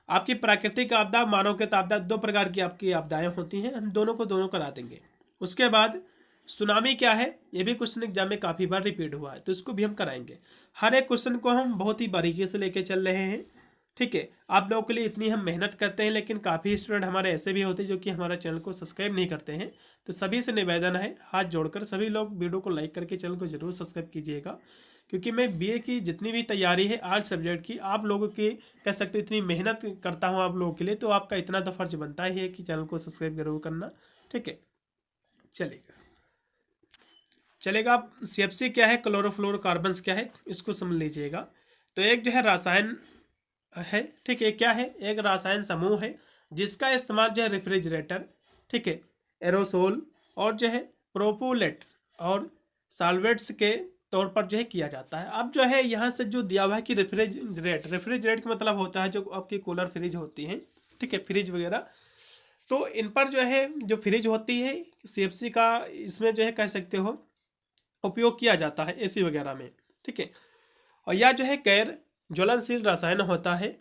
आपकी प्राकृतिक आपदा, मानवकृत आपदा, दो प्रकार की आपकी आपदाएं होती हैं, हम दोनों को दोनों करा देंगे। उसके बाद सुनामी क्या है, ये भी क्वेश्चन एग्जाम में काफ़ी बार रिपीट हुआ है, तो इसको भी हम कराएंगे। हर एक क्वेश्चन को हम बहुत ही बारीकी से लेके चल रहे हैं। ठीक है, आप लोगों के लिए इतनी हम मेहनत करते हैं, लेकिन काफ़ी स्टूडेंट हमारे ऐसे भी होते हैं जो कि हमारा चैनल को सब्सक्राइब नहीं करते हैं। तो सभी से निवेदन है, हाथ जोड़कर सभी लोग वीडियो को लाइक करके चैनल को जरूर सब्सक्राइब कीजिएगा, क्योंकि मैं BA की जितनी भी तैयारी है आर्ट सब्जेक्ट की, आप लोगों की कह सकते हो इतनी मेहनत करता हूँ आप लोगों के लिए, तो आपका इतना तो फर्ज बनता ही है कि चैनल को सब्सक्राइब जरूर करना। ठीक है, चलेगा। आप CFC क्या है, क्लोरोफ्लोरोकार्बन्स क्या है, इसको समझ लीजिएगा। तो एक जो है रसायन है, ठीक है, क्या है, एक रसायन समूह है जिसका इस्तेमाल जो है रेफ्रिजरेटर, ठीक है, एरोसोल और जो है प्रोपोलेट और सॉल्वेंट्स के तौर पर जो है किया जाता है। अब जो है यहाँ से जो दिया हुआ है कि रेफ्रिजरेट का मतलब होता है जो आपकी कूलर फ्रिज होती है, ठीक है, फ्रिज वगैरह, तो इन पर जो है जो फ्रिज होती है CFC का, इसमें जो है कह सकते हो उपयोग किया जाता है AC वगैरह में, ठीक है। और यह जो है गैर ज्वलनशील रसायन होता है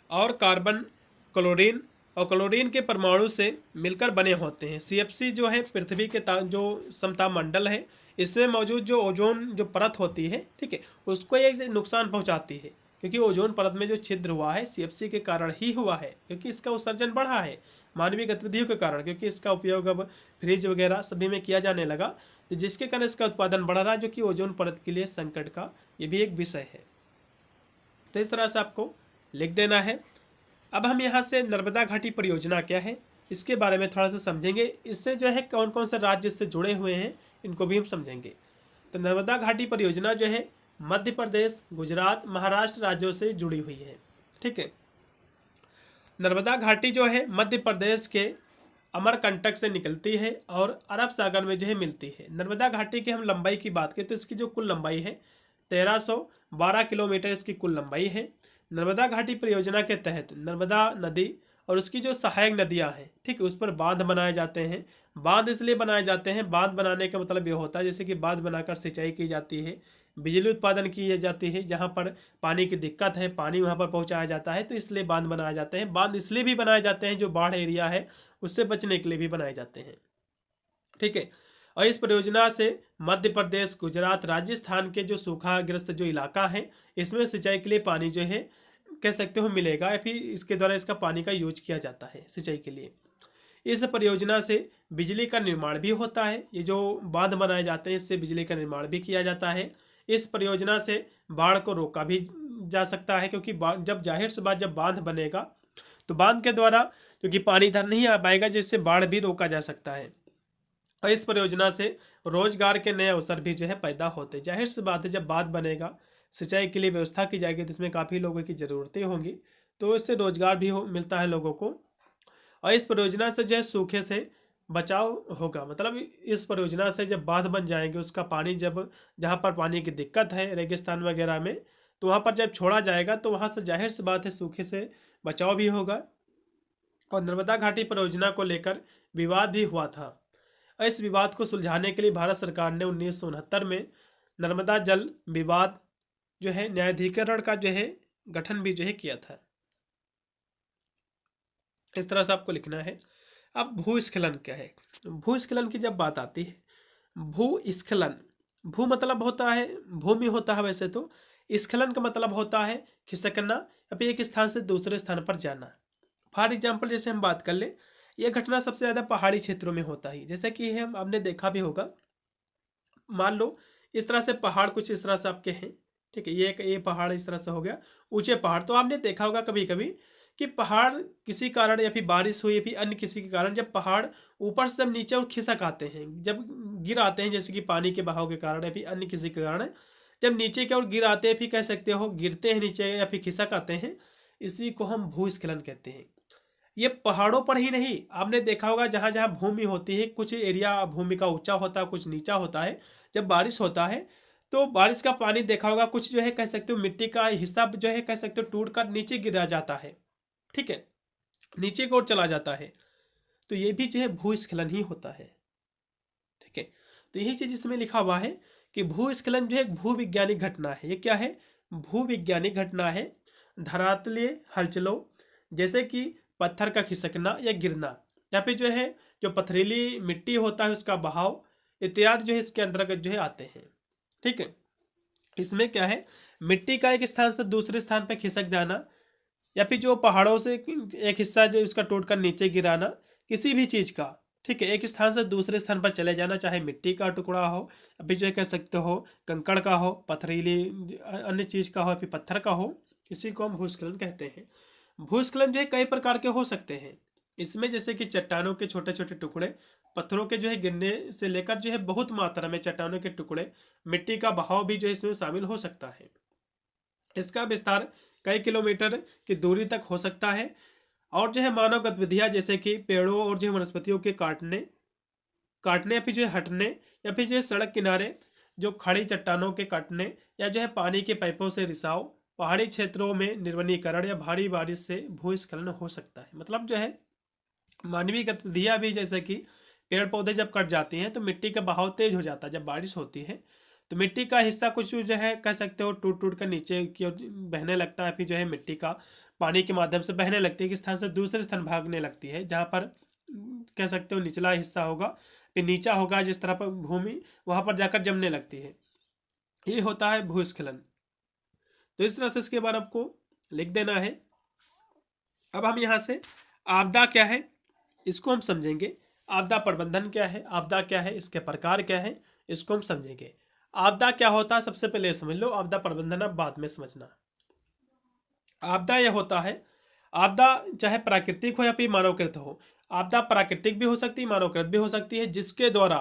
और कार्बन, क्लोरीन और क्लोरीन के परमाणु से मिलकर बने होते हैं। CFC जो है पृथ्वी के जो समतापमंडल है इसमें मौजूद जो ओजोन जो परत होती है, ठीक है, उसको एक नुकसान पहुंचाती है, क्योंकि ओजोन परत में जो छिद्र हुआ है CFC के कारण ही हुआ है, क्योंकि इसका उत्सर्जन बढ़ा है मानवीय गतिविधियों के कारण, क्योंकि इसका उपयोग अब फ्रिज वगैरह सभी में किया जाने लगा, तो जिसके कारण इसका उत्पादन बढ़ रहा है, जो कि ओजोन परत के लिए संकट का ये भी एक विषय है। तो इस तरह से आपको लिख देना है। अब हम यहाँ से नर्मदा घाटी परियोजना क्या है इसके बारे में थोड़ा सा समझेंगे। इससे जो है कौन कौन से राज्य इससे जुड़े हुए हैं इनको भी हम समझेंगे। तो नर्मदा घाटी परियोजना जो है मध्य प्रदेश, गुजरात, महाराष्ट्र राज्यों से जुड़ी हुई है, ठीक है। नर्मदा घाटी जो है मध्य प्रदेश के अमरकंटक से निकलती है और अरब सागर में जो है मिलती है। नर्मदा घाटी की हम लंबाई की बात करें तो इसकी जो कुल लंबाई है 1312 किलोमीटर इसकी कुल लंबाई है। नर्मदा घाटी परियोजना के तहत नर्मदा नदी और उसकी जो सहायक नदियां हैं, ठीक है, उस पर बांध बनाए जाते हैं। बांध इसलिए बनाए जाते हैं, बांध बनाने का मतलब ये होता है जैसे कि बांध बनाकर सिंचाई की जाती है, बिजली उत्पादन की जाती है, जहाँ पर पानी की दिक्कत है पानी वहाँ पर पहुँचाया जाता है, तो इसलिए बांध बनाए जाते हैं। बांध इसलिए भी बनाए जाते हैं जो बाढ़ एरिया है उससे बचने के लिए भी बनाए जाते हैं, ठीक है। और इस परियोजना से मध्य प्रदेश, गुजरात, राजस्थान के जो सूखाग्रस्त जो इलाका है इसमें सिंचाई के लिए पानी जो है कह सकते हो मिलेगा, या फिर इसके द्वारा इसका पानी का यूज किया जाता है सिंचाई के लिए। इस परियोजना से बिजली का निर्माण भी होता है, ये जो बांध बनाए जाते हैं इससे बिजली का निर्माण भी किया जाता है। इस परियोजना से बाढ़ को रोका भी जा सकता है, क्योंकि जब जाहिर सी बात जब बांध बनेगा तो बांध के द्वारा क्योंकि पानी इधर नहीं आ पाएगा, जिससे बाढ़ भी रोका जा सकता है। और इस परियोजना से रोजगार के नए अवसर भी जो है पैदा होते हैं। जाहिर सी बात है जब बांध बनेगा, सिंचाई के लिए व्यवस्था की जाएगी तो इसमें काफ़ी लोगों की ज़रूरतें होंगी, तो इससे रोजगार भी मिलता है लोगों को। और इस परियोजना से जो है सूखे से बचाव होगा, मतलब इस परियोजना से जब बांध बन जाएंगे उसका पानी जब जहाँ पर पानी की दिक्कत है रेगिस्तान वगैरह में, तो वहाँ पर जब छोड़ा जाएगा तो वहाँ से जाहिर सी बात है सूखे से बचाव भी होगा। और नर्मदा घाटी परियोजना को लेकर विवाद भी हुआ था, और इस विवाद को सुलझाने के लिए भारत सरकार ने 1969 में नर्मदा जल विवाद जो है न्यायाधिकरण का जो है गठन भी जो है किया था। इस तरह से आपको लिखना है। अब भूस्खलन क्या है? भूस्खलन की जब बात आती है, भूस्खलन, भू मतलब होता है भूमि होता है वैसे तो, स्खलन का मतलब होता है खिसकना या फिर एक स्थान से दूसरे स्थान पर जाना। फॉर एग्जाम्पल जैसे हम बात कर ले, यह घटना सबसे ज़्यादा पहाड़ी क्षेत्रों में होता है, जैसे कि हम आपने देखा भी होगा। मान लो इस तरह से पहाड़ कुछ इस तरह से आपके हैं, ठीक है, ये पहाड़ इस तरह से हो गया, ऊंचे पहाड़। तो आपने देखा होगा कभी कभी कि पहाड़ किसी कारण या फिर बारिश हुई या फिर अन्य किसी के कारण जब पहाड़ ऊपर से जब नीचे और खिसक आते हैं, जब गिर आते हैं, जैसे कि पानी के बहाव के कारण या फिर अन्य किसी के कारण जब नीचे की ओर गिर आते हैं, फिर कह सकते हो गिरते हैं नीचे या फिर खिसक आते हैं, इसी को हम भूस्खलन कहते हैं। ये पहाड़ों पर ही नहीं, आपने देखा होगा जहाँ जहाँ भूमि होती है, कुछ एरिया भूमि का ऊंचा होता है, कुछ नीचा होता है। जब बारिश होता है तो बारिश का पानी देखा होगा कुछ जो है कह सकते हो मिट्टी का हिस्सा जो है कह सकते हो टूट कर नीचे गिरा जाता है, ठीक है, नीचे की ओर चला जाता है। तो ये भी जो है भूस्खलन ही होता है, ठीक है। तो यही चीज इसमें लिखा हुआ है कि भूस्खलन जो है एक भूविज्ञानिक घटना है। ये क्या है? भूविज्ञानिक घटना है। धरातलीय हलचलों जैसे कि पत्थर का खिसकना या गिरना, या फिर जो है जो पथरीली मिट्टी होता है उसका बहाव इत्यादि जो है इसके अंतर्गत जो है आते हैं, ठीक है। इसमें क्या है, मिट्टी का एक स्थान से दूसरे स्थान पर खिसक जाना, या फिर जो पहाड़ों से एक हिस्सा जो इसका टूटकर नीचे गिराना, किसी भी चीज़ का, ठीक है, एक स्थान से दूसरे स्थान पर चले जाना, चाहे मिट्टी का टुकड़ा हो, अभी जो कह सकते हो कंकड़ का हो, पथरीली अन्य चीज़ का हो, फिर पत्थर का हो, इसी को हम भूस्खलन कहते हैं। भूस्खलन जो है कई प्रकार के हो सकते हैं इसमें, जैसे कि चट्टानों के छोटे छोटे टुकड़े, पत्थरों के जो है गिरने से लेकर जो है बहुत मात्रा में चट्टानों के टुकड़े, मिट्टी का बहाव भी जो है इसमें शामिल हो सकता है। इसका विस्तार कई किलोमीटर की दूरी तक हो सकता है। और जो है मानव गतिविधियां जैसे कि पेड़ों और जो वनस्पतियों के काटने या फिर जो है हटने, या फिर जो है सड़क किनारे जो खड़ी चट्टानों के कटने या जो है पानी के पाइपों से रिसाव, पहाड़ी क्षेत्रों में निर्वनीकरण या भारी बारिश से भूस्खलन हो सकता है। मतलब जो है मानवीय गतिविधियां भी, जैसे कि पेड़ पौधे जब कट जाती हैं तो मिट्टी का बहाव तेज हो जाता है। जब बारिश होती है तो मिट्टी का हिस्सा कुछ जो है कह सकते हो टूट टूट कर नीचे की ओर बहने लगता है, फिर जो है मिट्टी का पानी के माध्यम से बहने लगती है, किस स्थान से दूसरे स्थान भागने लगती है, जहाँ पर कह सकते हो निचला हिस्सा होगा, फिर नीचा होगा, जिस तरह पर भूमि वहां पर जाकर जमने लगती है। ये होता है भूस्खलन। तो इस तरह से इसके बाद आपको लिख देना है। अब हम यहाँ से आपदा क्या है इसको हम समझेंगे। आपदा प्रबंधन क्या है, आपदा क्या है, इसके प्रकार क्या है, इसको हम समझेंगे। आपदा क्या होता है सबसे पहले समझ लो, आपदा प्रबंधन अब बाद में समझना। आपदा यह होता है, आपदा चाहे प्राकृतिक हो या फिर मानवकृत हो। आपदा प्राकृतिक भी हो सकती है, मानवकृत भी हो सकती है, जिसके द्वारा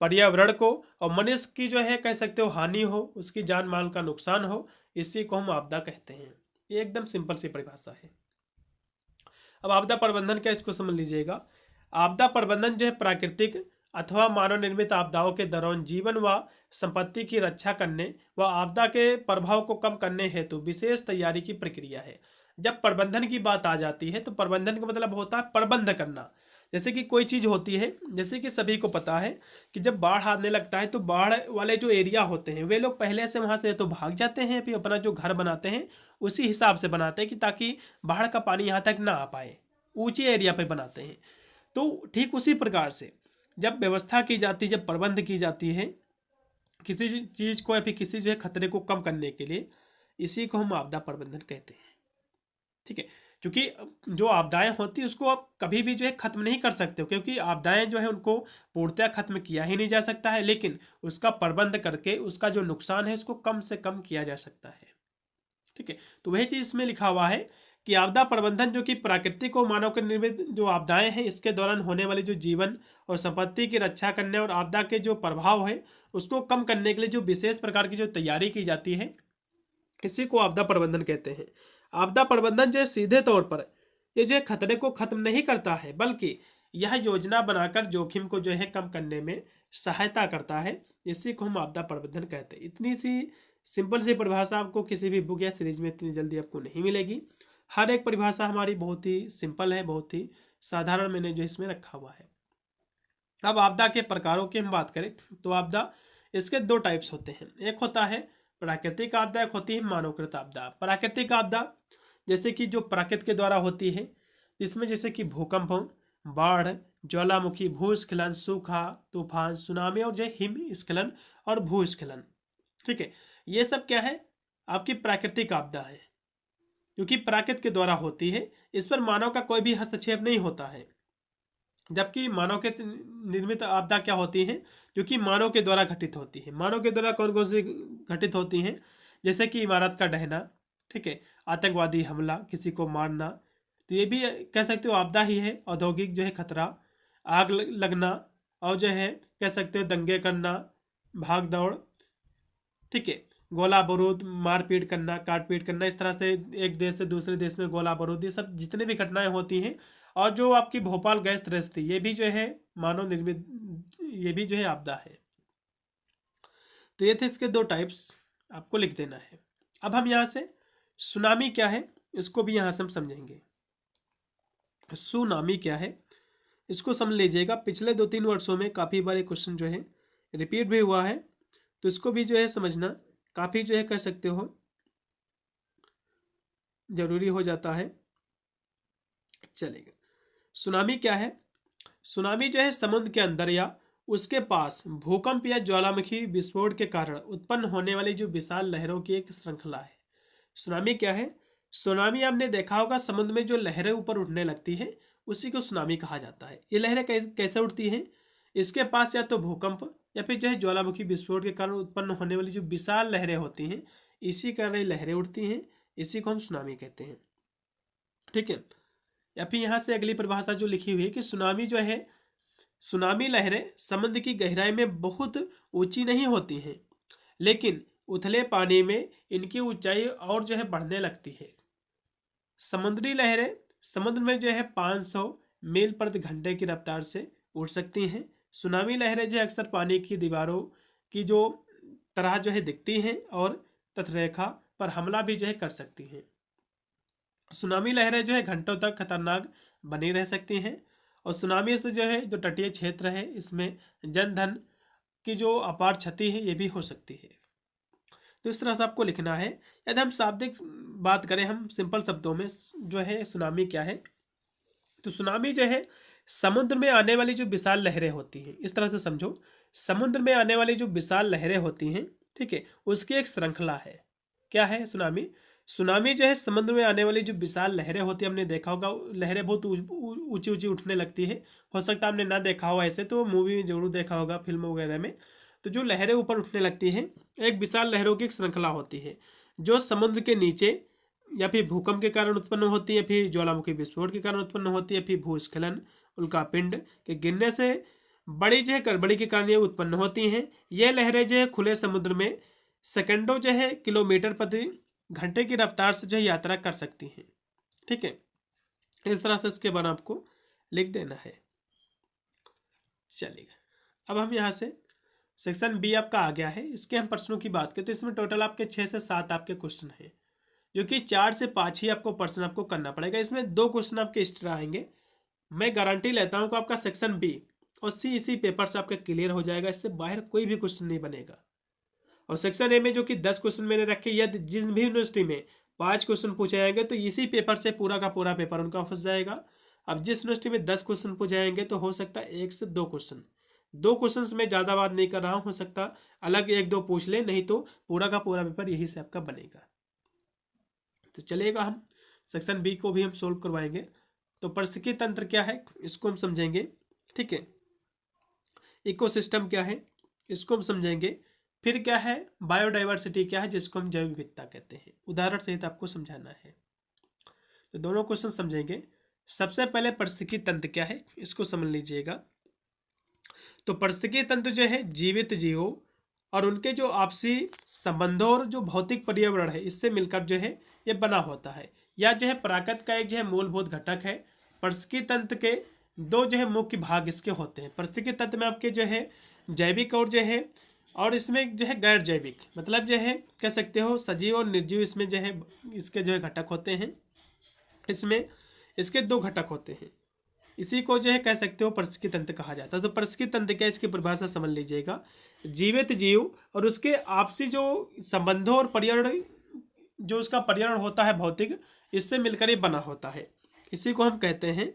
पर्यावरण को और मनुष्य की जो है कह सकते हो हानि हो, उसकी जान माल का नुकसान हो, इसी को हम आपदा कहते हैं। ये एकदम सिंपल सी परिभाषा है। अब आपदा प्रबंधन क्या, इसको समझ लीजिएगा। आपदा प्रबंधन जो है प्राकृतिक अथवा मानव निर्मित आपदाओं के दौरान जीवन व संपत्ति की रक्षा करने व आपदा के प्रभाव को कम करने हेतु विशेष तैयारी की प्रक्रिया है। जब प्रबंधन की बात आ जाती है तो प्रबंधन का मतलब होता है प्रबंध करना। जैसे कि कोई चीज़ होती है, जैसे कि सभी को पता है कि जब बाढ़ आने लगता है तो बाढ़ वाले जो एरिया होते हैं वे लोग पहले से वहाँ से तो भाग जाते हैं, फिर अपना जो घर बनाते हैं उसी हिसाब से बनाते हैं कि ताकि बाढ़ का पानी यहाँ तक ना आ पाए, ऊंचे एरिया पे बनाते हैं। तो ठीक उसी प्रकार से जब व्यवस्था की जाती है, जब प्रबंध की जाती है किसी चीज़ को या फिर किसी जो है खतरे को कम करने के लिए, इसी को हम आपदा प्रबंधन कहते हैं। ठीक है, क्योंकि जो आपदाएं होती है उसको आप कभी भी जो है खत्म नहीं कर सकते हो, क्योंकि आपदाएं जो है उनको पूर्णतः खत्म किया ही नहीं जा सकता है, लेकिन उसका प्रबंध करके उसका जो नुकसान है उसको कम से कम किया जा सकता है। ठीक है, तो वही चीज़ इसमें लिखा हुआ है कि आपदा प्रबंधन जो कि प्राकृतिक और मानव के निर्मित जो आपदाएं हैं इसके दौरान होने वाली जो जीवन और संपत्ति की रक्षा करने और आपदा के जो प्रभाव है उसको कम करने के लिए जो विशेष प्रकार की जो तैयारी की जाती है, इसी को आपदा प्रबंधन कहते हैं। आपदा प्रबंधन जो है सीधे तौर पर ये जो है खतरे को खत्म नहीं करता है, बल्कि यह योजना बनाकर जोखिम को जो है कम करने में सहायता करता है। इसी को हम आपदा प्रबंधन कहते हैं। इतनी सी सिंपल सी परिभाषा आपको किसी भी बुक या सीरीज में इतनी जल्दी आपको नहीं मिलेगी। हर एक परिभाषा हमारी बहुत ही सिंपल है, बहुत ही साधारण मैंने जो इसमें रखा हुआ है। अब आपदा के प्रकारों की हम बात करें तो आपदा इसके दो टाइप्स होते हैं। एक होता है प्राकृतिक आपदा, एक होती है मानवकृत आपदा। प्राकृतिक आपदा जैसे कि जो प्रकृति के द्वारा होती है, जिसमें जैसे कि भूकंप, बाढ़, ज्वालामुखी, भूस्खलन, सूखा, तूफान, सुनामी और जो हिमस्खलन और भूस्खलन। ठीक है, ये सब क्या है आपकी प्राकृतिक आपदा है, क्योंकि प्रकृति के द्वारा होती है, इस पर मानव का कोई भी हस्तक्षेप नहीं होता है। जबकि मानव के निर्मित आपदा क्या होती है, जो कि मानव के द्वारा घटित होती है। मानव के द्वारा कौन कौन सी घटित होती हैं, जैसे कि इमारत का ढहना, ठीक है, आतंकवादी हमला, किसी को मारना, तो ये भी कह सकते हो आपदा ही है। औद्योगिक जो है खतरा, आग लगना, और जो है कह सकते हो दंगे करना, भाग दौड़, ठीक है, गोला बारूद, मारपीट करना, काटपीट करना, इस तरह से एक देश से दूसरे देश में गोला बारूद, ये सब जितने भी घटनाएं होती हैं। और जो आपकी भोपाल गैस त्रस्त थी, ये भी जो है मानव निर्मित, ये भी जो है आपदा है। तो ये थे इसके दो टाइप्स, आपको लिख देना है। अब हम यहाँ से सुनामी क्या है इसको भी यहाँ से हम समझेंगे। सुनामी क्या है इसको समझ लीजिएगा। पिछले 2-3 वर्षों में काफ़ी बार क्वेश्चन जो है रिपीट भी हुआ है, तो इसको भी जो है समझना काफ़ी जो है कह सकते हो जरूरी हो जाता है। चलेगा, सुनामी क्या है। सुनामी जो है समुद्र के अंदर या उसके पास भूकंप या ज्वालामुखी विस्फोट के कारण उत्पन्न होने वाली जो विशाल लहरों की एक श्रृंखला है। सुनामी क्या है, सुनामी आपने देखा होगा समुद्र में जो लहरें ऊपर उठने लगती है उसी को सुनामी कहा जाता है। ये लहरें कैसे उठती हैं, इसके पास या तो भूकंप या फिर जो है ज्वालामुखी विस्फोट के कारण उत्पन्न होने वाली जो विशाल लहरें होती हैं, इसी कारण ये लहरें उठती हैं, इसी को हम सुनामी कहते हैं। ठीक है, या फिर यहाँ से अगली परिभाषा जो लिखी हुई है कि सुनामी जो है, सुनामी लहरें समुद्र की गहराई में बहुत ऊंची नहीं होती हैं, लेकिन उथले पानी में इनकी ऊंचाई और जो है बढ़ने लगती है। समुद्री लहरें समुद्र में जो है 500 मील प्रति घंटे की रफ्तार से उड़ सकती हैं। सुनामी लहरें जो अक्सर पानी की दीवारों की जो तरह जो है दिखती हैं और तटरेखा पर हमला भी जो है कर सकती हैं। सुनामी लहरें जो है घंटों तक खतरनाक बनी रह सकती हैं और सुनामी से जो है जो तटीय क्षेत्र है इसमें जनधन की जो अपार क्षति है ये भी हो सकती है। तो इस तरह से आपको लिखना है। यदि हम शाब्दिक बात करें, हम सिंपल शब्दों में जो है सुनामी क्या है, तो सुनामी जो है समुद्र में आने वाली जो विशाल लहरें होती हैं, इस तरह से समझो, समुद्र में आने वाली जो विशाल लहरें होती हैं, ठीक है, उसकी एक श्रृंखला है। क्या है सुनामी? सुनामी जो है समुद्र में आने वाली जो विशाल लहरें होती है, हमने देखा होगा लहरें बहुत ऊंची ऊंची उठने लगती है। हो सकता है हमने ना देखा हो ऐसे, तो मूवी में जरूर देखा होगा, फिल्म वगैरह में। तो जो लहरें ऊपर उठने लगती हैं, एक विशाल लहरों की एक श्रृंखला होती है जो समुद्र के नीचे या फिर भूकंप के कारण उत्पन्न होती है, फिर ज्वालामुखी विस्फोट के कारण उत्पन्न होती है, फिर भूस्खलन, उल्कापिंड के गिरने से बड़ी जो है गड़बड़ी के कारण ये उत्पन्न होती हैं। ये लहरें जो है खुले समुद्र में सेकंडों जो है किलोमीटर प्रति घंटे की रफ्तार से जो है यात्रा कर सकती हैं। ठीक है, इस तरह से इसके बारे में आपको लिख देना है। चलिए, अब हम यहाँ से सेक्शन बी आपका आ गया है। इसके हम प्रश्नों की बात करें तो इसमें टोटल आपके 6 से 7 आपके क्वेश्चन हैं, जो कि 4 से 5 ही आपको प्रश्न आपको करना पड़ेगा। इसमें 2 क्वेश्चन आपके एक्स्ट्रा आएंगे। मैं गारंटी लेता हूँ कि आपका सेक्शन बी और सी इसी पेपर से आपका क्लियर हो जाएगा, इससे बाहर कोई भी क्वेश्चन नहीं बनेगा। और सेक्शन ए में जो कि 10 क्वेश्चन मैंने रखे, यदि जिस भी यूनिवर्सिटी में 5 क्वेश्चन पूछे जाएंगे तो इसी पेपर से पूरा का पूरा पेपर उनका फंस जाएगा। अब जिस यूनिवर्सिटी में 10 क्वेश्चन पूछे जाएंगे तो हो सकता है 1 से 2 क्वेश्चन, 2 क्वेश्चन में ज़्यादा बात नहीं कर रहा हूँ, हो सकता अलग 1-2 पूछ ले, नहीं तो पूरा का पूरा पेपर यही से आपका बनेगा। तो चलेगा, हम सेक्शन बी को भी हम सोल्व करवाएंगे। तो पारिस्थितिकी तंत्र क्या है इसको हम समझेंगे। ठीक है, इकोसिस्टम क्या है इसको हम समझेंगे। फिर क्या है बायोडाइवर्सिटी क्या है, जिसको हम जैव विविधता कहते हैं, उदाहरण सहित आपको समझाना है। तो दोनों क्वेश्चन समझेंगे। सबसे पहले पारिस्थितिकी तंत्र क्या है इसको समझ लीजिएगा। तो पारिस्थितिकी तंत्र जो है जीवित जीवों और उनके जो आपसी संबंधों और जो भौतिक पर्यावरण है इससे मिलकर जो है ये बना होता है, या जो है प्रकृति का एक जो है मूलभूत घटक है। पारिस्थितिकी तंत्र के 2 जो है मुख्य भाग इसके होते हैं। पारिस्थितिकी तंत्र में आपके जो है जैविक और जो है, और इसमें जो है गैर जैविक, मतलब जो है कह सकते हो सजीव और निर्जीव, इसमें जो है इसके जो है घटक होते हैं। इसमें इसके 2 घटक होते हैं, इसी को जो है कह सकते हो पारिस्थितिकी तंत्र कहा जाता है। तो पारिस्थितिकी तंत्र क्या है इसकी परिभाषा समझ लीजिएगा। जीवित जीव और उसके आपसी जो संबंधों और पर्यावरण, जो उसका पर्यावरण होता है भौतिक, इससे मिलकर ये बना होता है, इसी को हम कहते हैं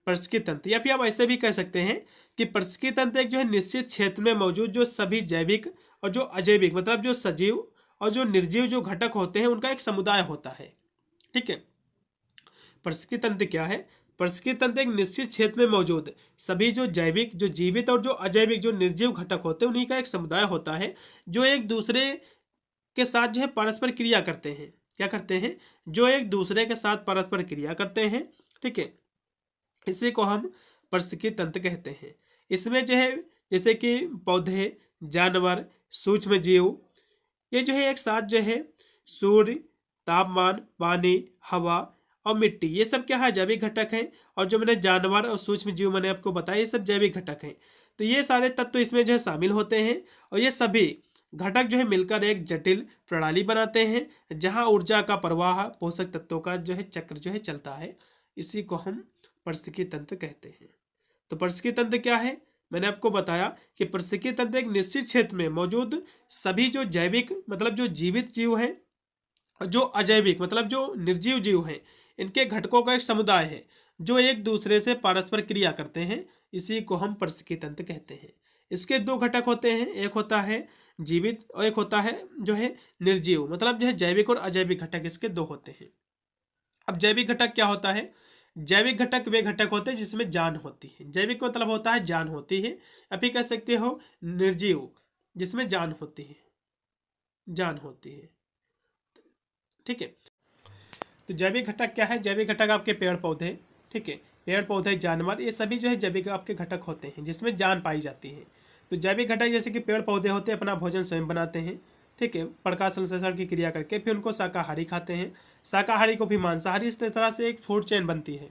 पारिस्थितिकी तंत्र। या फिर आप ऐसे भी कह सकते हैं कि पारिस्थितिकी तंत्र एक जो है निश्चित क्षेत्र में मौजूद जो सभी जैविक और जो अजैविक, मतलब जो सजीव और जो निर्जीव जो घटक होते हैं उनका एक समुदाय होता है। ठीक है, पारिस्थितिकी तंत्र क्या है? पारिस्थितिकी तंत्र एक निश्चित क्षेत्र में मौजूद सभी जो जैविक, जो जीवित और जो अजैविक, जो निर्जीव घटक होते हैं उन्हीं का एक समुदाय होता है, जो एक दूसरे के साथ जो है परस्पर क्रिया करते हैं। क्या करते हैं? जो एक दूसरे के साथ परस्पर क्रिया करते हैं। ठीक है, इसी को हम पारिस्थितिकी तंत्र कहते हैं। इसमें जो है जैसे कि पौधे, जानवर, सूक्ष्म जीव, ये जो है एक साथ जो है सूर्य, तापमान, पानी, हवा और मिट्टी, ये सब क्या है जैविक घटक हैं। और जो मैंने जानवर और सूक्ष्म जीव मैंने आपको बताया, ये सब जैविक घटक हैं। तो ये सारे तत्व इसमें जो है शामिल होते हैं और ये सभी घटक जो है मिलकर एक जटिल प्रणाली बनाते हैं, जहां ऊर्जा का प्रवाह, पोषक तत्वों का जो है चक्र जो है चलता है। इसी को हम पारिस्थितिकी तंत्र कहते हैं। तो पारिस्थितिकी तंत्र क्या है? मैंने आपको बताया कि पारिस्थितिकी तंत्र एक निश्चित क्षेत्र में मौजूद सभी जो जैविक, मतलब जो जीवित जीव हैं, और जो अजैविक, मतलब जो निर्जीव जीव हैं, इनके घटकों का एक समुदाय है जो एक दूसरे से परस्पर क्रिया करते हैं। इसी को हम पारिस्थितिकी तंत्र कहते हैं। इसके 2 घटक होते हैं, एक होता है जीवित और एक होता है जो है निर्जीव, मतलब जो है जैविक और अजैविक घटक, इसके 2 होते हैं। अब जैविक घटक क्या होता है? जैविक घटक वे घटक होते हैं जिसमें जान होती है। जैविक का मतलब होता है जान होती है, या फिर कह सकते हो निर्जीव, जिसमें जान होती है, जान होती है। ठीक है, तो जैविक घटक क्या है? जैविक घटक आपके पेड़ पौधे, ठीक है, पेड़ पौधे, जानवर, ये सभी जो है जैविक आपके घटक होते हैं जिसमें जान पाई जाती है। तो जैविक घटक जैसे कि पेड़ पौधे होते हैं अपना भोजन स्वयं बनाते हैं। ठीक है, प्रकाश संश्लेषण की क्रिया करके फिर उनको शाकाहारी खाते हैं, शाकाहारी को भी मांसाहारी, इस तरह से एक फूड चेन बनती है।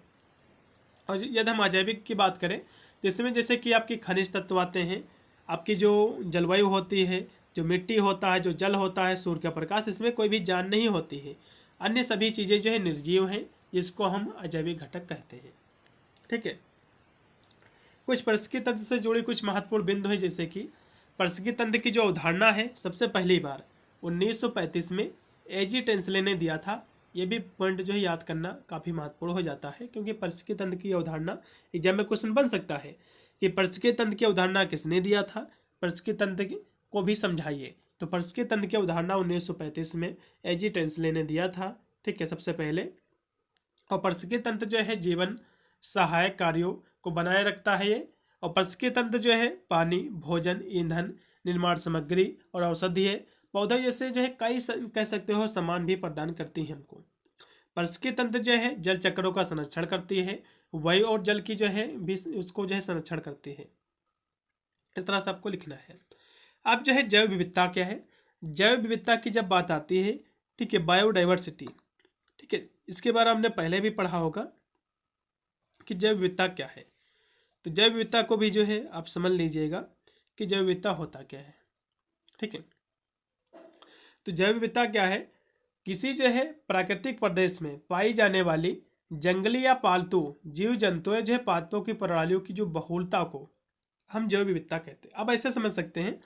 और यदि हम अजैविक की बात करें तो इसमें जैसे कि आपकी खनिज तत्व आते हैं, आपकी जो जलवायु होती है, जो मिट्टी होता है, जो जल होता है, सूर्य का प्रकाश, इसमें कोई भी जान नहीं होती है। अन्य सभी चीज़ें जो है निर्जीव हैं, जिसको हम अजैविक घटक कहते हैं। ठीक है। कुछ पारिस्थितिकी तंत्र से जुड़ी कुछ महत्वपूर्ण बिंदु हैं, जैसे कि पारिस्थितिकी तंत्र की जो अवधारणा है, सबसे पहली बार 1935 में एजी टेंसले ने दिया था। ये भी पॉइंट जो है याद करना काफ़ी महत्वपूर्ण हो जाता है, क्योंकि पारिस्थितिकी तंत्र की अवधारणा एग्जाम में क्वेश्चन बन सकता है कि पारिस्थितिकी तंत्र की अवधारणा किसने दिया था, पारिस्थितिकी तंत्र को भी समझाइए। तो पारिस्थितिकी तंत्र की अवधारणा 1935 में एजी टेंसले ने दिया था। ठीक है, सबसे पहले। और पारिस्थितिकी तंत्र जो है जीवन सहायक कार्यों को बनाए रखता है ये। और पारिस्थितिकी तंत्र जो है पानी, भोजन, ईंधन, निर्माण सामग्री और औषधीय पौधे जैसे जो है कई कह सकते हो सामान भी प्रदान करती है हमको। पारिस्थितिकी तंत्र जो है जल चक्रों का संरक्षण करती है, वायु और जल की जो है भी उसको जो है संरक्षण करती है। इस तरह से आपको लिखना है। अब जो है जैव विविधता क्या है। जैव विविधता की जब बात आती है, ठीक है, बायोडाइवर्सिटी, ठीक है, इसके बारे में हमने पहले भी पढ़ा होगा कि जैव विविधता क्या है। तो जैव विविधता को भी जो है आप समझ लीजिएगा कि जैव विविधता होता क्या है। ठीक है, तो जैव विविधता क्या है, किसी जो है प्राकृतिक प्रदेश में पाई जाने वाली जंगली या पालतू जीव जंतुओं जो है पादपों की प्रणालियों की जो बहुलता को हम जैव विविधता कहते हैं। अब ऐसे समझ सकते हैं,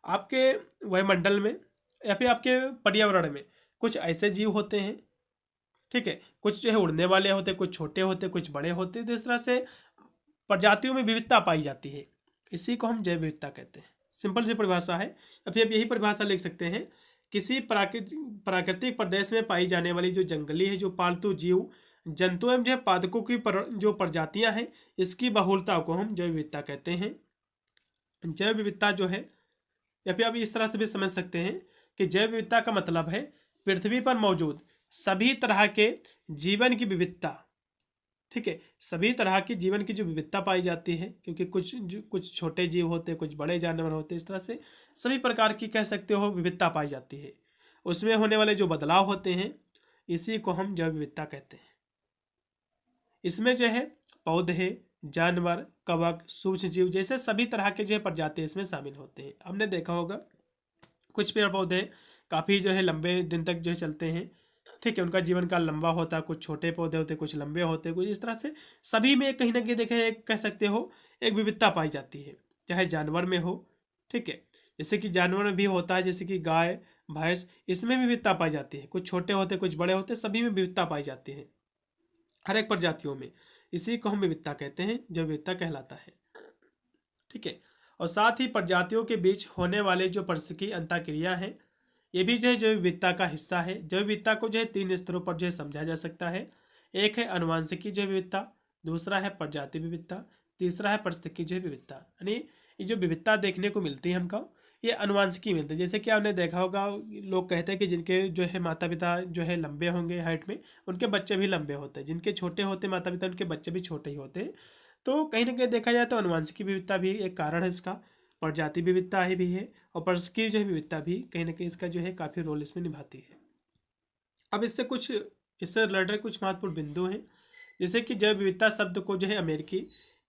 आपके वायुमंडल में या फिर आपके पर्यावरण में कुछ ऐसे जीव होते हैं, ठीक है, कुछ जो है उड़ने वाले होते, कुछ छोटे होते, कुछ बड़े होते। तो इस तरह से प्रजातियों में विविधता पाई जाती है, इसी को हम जैव विविधता कहते हैं। सिंपल सी परिभाषा है। अभी आप यही परिभाषा लिख सकते हैं, किसी प्राकृतिक प्रदेश में पाई जाने वाली जो जंगली है, जो पालतू जीव जंतु एवं जो है पादपों की जो प्रजातियां हैं, इसकी बहुलता को हम जैव विविधता कहते हैं। जैव विविधता जो है, या फिर आप इस तरह से भी समझ सकते हैं कि जैव विविधता का मतलब है पृथ्वी पर मौजूद सभी तरह के जीवन की विविधता। ठीक है, सभी तरह की जीवन की जो विविधता पाई जाती है, क्योंकि कुछ छोटे जीव होते हैं, कुछ बड़े जानवर होते हैं, इस तरह से सभी प्रकार की कह सकते हो विविधता पाई जाती है। उसमें होने वाले जो बदलाव होते हैं, इसी को हम जैव विविधता कहते हैं। इसमें जो है पौधे, जानवर, कवक, सूक्ष्म जीव जैसे सभी तरह के जो है प्रजाति इसमें शामिल होते हैं। हमने देखा होगा कुछ पेड़ पौधे काफ़ी जो है लंबे दिन तक जो है चलते हैं, ठीक है, उनका जीवन काल लंबा होता है। कुछ छोटे पौधे होते, कुछ लंबे होते, कुछ इस तरह से सभी में कहीं ना कहीं देखे कह सकते हो एक विविधता पाई जाती है, चाहे जानवर में हो। ठीक है, जैसे कि जानवर में भी होता है, जैसे कि गाय, भैंस, इसमें भी विविधता पाई जाती है। कुछ छोटे होते, कुछ बड़े होते, सभी में विविधता पाई जाती है, हर एक प्रजातियों में। इसी को हम विविधता कहते हैं, जैव विविधता कहलाता है। ठीक है, और साथ ही प्रजातियों के बीच होने वाले जो पारिस्थितिकी अंतःक्रिया है, ये भी जो है जैव विविधता का हिस्सा है। जैव विविधता को जो है 3 स्तरों पर जो है समझा जा सकता है। एक है अनुवांशिकी जैव विविधता, दूसरा है प्रजाति विविधता, तीसरा है पारिस्थितिकी जैव विविधता। यानी ये जो विविधता देखने को मिलती है हमको, ये अनुवांशिकी मिलती है। जैसे कि आपने देखा होगा, लोग कहते हैं कि जिनके जो है माता पिता जो है लंबे होंगे हाइट में, उनके बच्चे भी लंबे होते हैं। जिनके छोटे होते माता पिता, उनके बच्चे भी छोटे ही होते हैं। तो कहीं ना कहीं देखा जाए तो अनुवांशिकी विविधता भी एक कारण है इसका, प्रजाति विविधता ही भी है, और पारिस्थितिकी जो है विविधता भी कहीं ना कहीं इसका जो है काफ़ी रोल इसमें निभाती है। अब इससे रिलेटेड कुछ महत्वपूर्ण बिंदु हैं, जैसे कि जैव विविधता शब्द को जो है अमेरिकी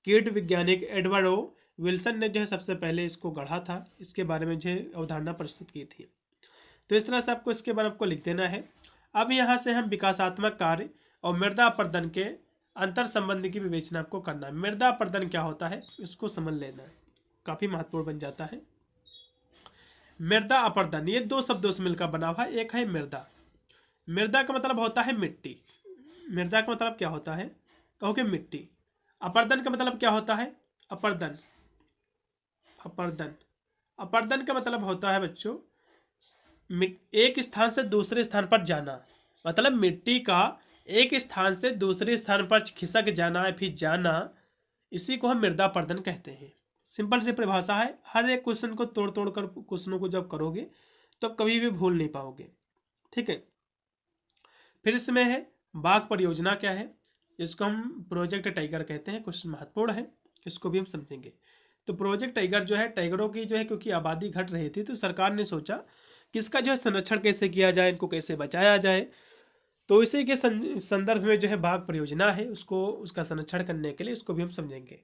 कीट वैज्ञानिक एडवर्ड ओ विल्सन ने जो है सबसे पहले इसको गढ़ा था। इसके बारे में जो है अवधारणा प्रस्तुत की थी। तो इस तरह से आपको इसके बारे में आपको लिख देना है। अब यहाँ से हम विकासात्मक कार्य और मृदा अपर्दन के अंतर संबंध की विवेचना आपको करना है। मृदा अपर्दन क्या होता है, इसको समझ लेना है, काफ़ी महत्वपूर्ण बन जाता है। मृदा अपर्दन ये 2 शब्दों से मिलकर बना हुआ है। एक है मृदा, मृदा का मतलब होता है मिट्टी। मृदा का मतलब क्या होता है, कहोगे मिट्टी। अपर्दन का मतलब क्या होता है, अपर्दन। अपर्दन अपर्दन का मतलब होता है बच्चों एक स्थान से दूसरे स्थान पर जाना। मतलब मिट्टी का एक स्थान से दूसरे स्थान पर खिसक जाना या फिर जाना, इसी को हम मृदा अपर्दन कहते हैं। सिंपल सी परिभाषा है। हर एक क्वेश्चन को तोड़ तोड़ कर क्वेश्चनों को जब करोगे तो आप कभी भी भूल नहीं पाओगे। ठीक है, फिर इसमें है बाघ परियोजना क्या है, इसको हम प्रोजेक्ट टाइगर कहते हैं। क्वेश्चन महत्वपूर्ण है, इसको भी हम समझेंगे। तो प्रोजेक्ट टाइगर जो है, टाइगरों की जो है क्योंकि आबादी घट रही थी, तो सरकार ने सोचा कि इसका जो है संरक्षण कैसे किया जाए, इनको कैसे बचाया जाए। तो इसी के संदर्भ में जो है बाघ परियोजना है, उसका संरक्षण करने के लिए इसको भी हम समझेंगे।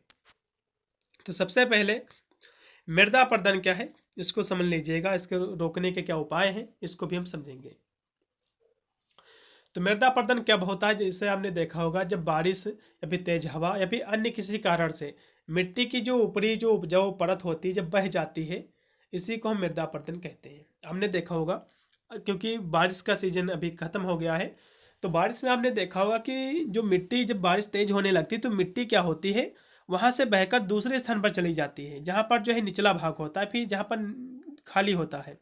तो सबसे पहले मृदा अपरदन क्या है इसको समझ लीजिएगा, इसके रोकने के क्या उपाय हैं इसको भी हम समझेंगे। तो मृदा अपरदन कब होता है, जैसे आपने देखा होगा जब बारिश या फिर तेज हवा या फिर अन्य किसी कारण से मिट्टी की जो ऊपरी जो उपजाऊ परत होती है जब बह जाती है, इसी को हम मृदा अपरदन कहते हैं। हमने देखा होगा क्योंकि बारिश का सीजन अभी खत्म हो गया है, तो बारिश में आपने देखा होगा कि जो मिट्टी जब बारिश तेज होने लगती है तो मिट्टी क्या होती है वहां से बहकर दूसरे स्थान पर चली जाती है जहां पर जो है निचला भाग होता है, फिर जहां पर खाली होता है,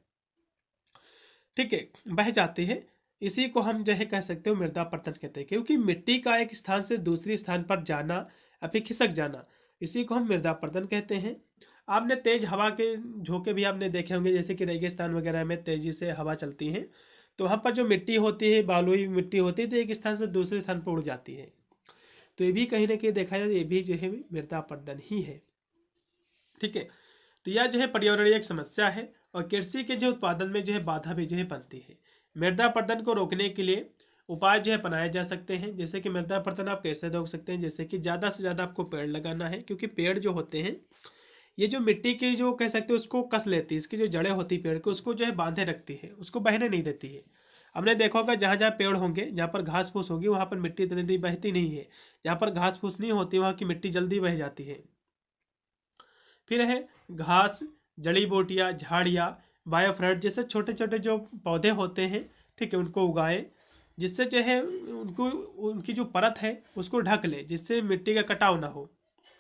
ठीक है, बह जाती है। इसी को हम जो है कह सकते हो मृदा अपरदन कहते हैं, क्योंकि मिट्टी का एक स्थान से दूसरे स्थान पर जाना या फिर खिसक जाना, इसी को हम मृदा अपरदन कहते हैं। आपने तेज हवा के झोंके भी आपने देखे होंगे, जैसे कि रेगिस्तान वगैरह में तेजी से हवा चलती है तो वहाँ पर जो मिट्टी होती है बालुई मिट्टी होती है तो एक स्थान से दूसरे स्थान पर उड़ जाती है। तो ये भी कहीं ना कहीं देखा जाए ये भी जो है मृदा अपरदन ही है, ठीक है। तो यह जो है पर्यावरणीय एक समस्या है और कृषि के जो उत्पादन में जो है बाधा भी जो है बनती है। मृदा अपरदन को रोकने के लिए उपाय जो है अपनाए जा सकते हैं। जैसे कि मृदा अपरदन आप कैसे रोक सकते हैं, जैसे कि ज़्यादा से ज़्यादा आपको पेड़ लगाना है, क्योंकि पेड़ जो होते हैं ये जो मिट्टी की जो कह सकते हैं उसको कस लेती है, इसकी जो जड़ें होती है पेड़ को उसको जो है बांधे रखती है, उसको बहने नहीं देती है। हमने देखा होगा जहाँ जहाँ पेड़ होंगे जहाँ पर घास फूस होगी वहाँ पर मिट्टी जल्दी बहती नहीं है, जहाँ पर घास फूस नहीं होती वहाँ की मिट्टी जल्दी बह जाती है। फिर है घास, जड़ी बूटियाँ, झाड़ियाँ, बायोफ्रेट जैसे छोटे छोटे जो पौधे होते हैं, ठीक है, उनको उगाए जिससे जो है उनको उनकी जो परत है उसको ढक ले जिससे मिट्टी का कटाव ना हो।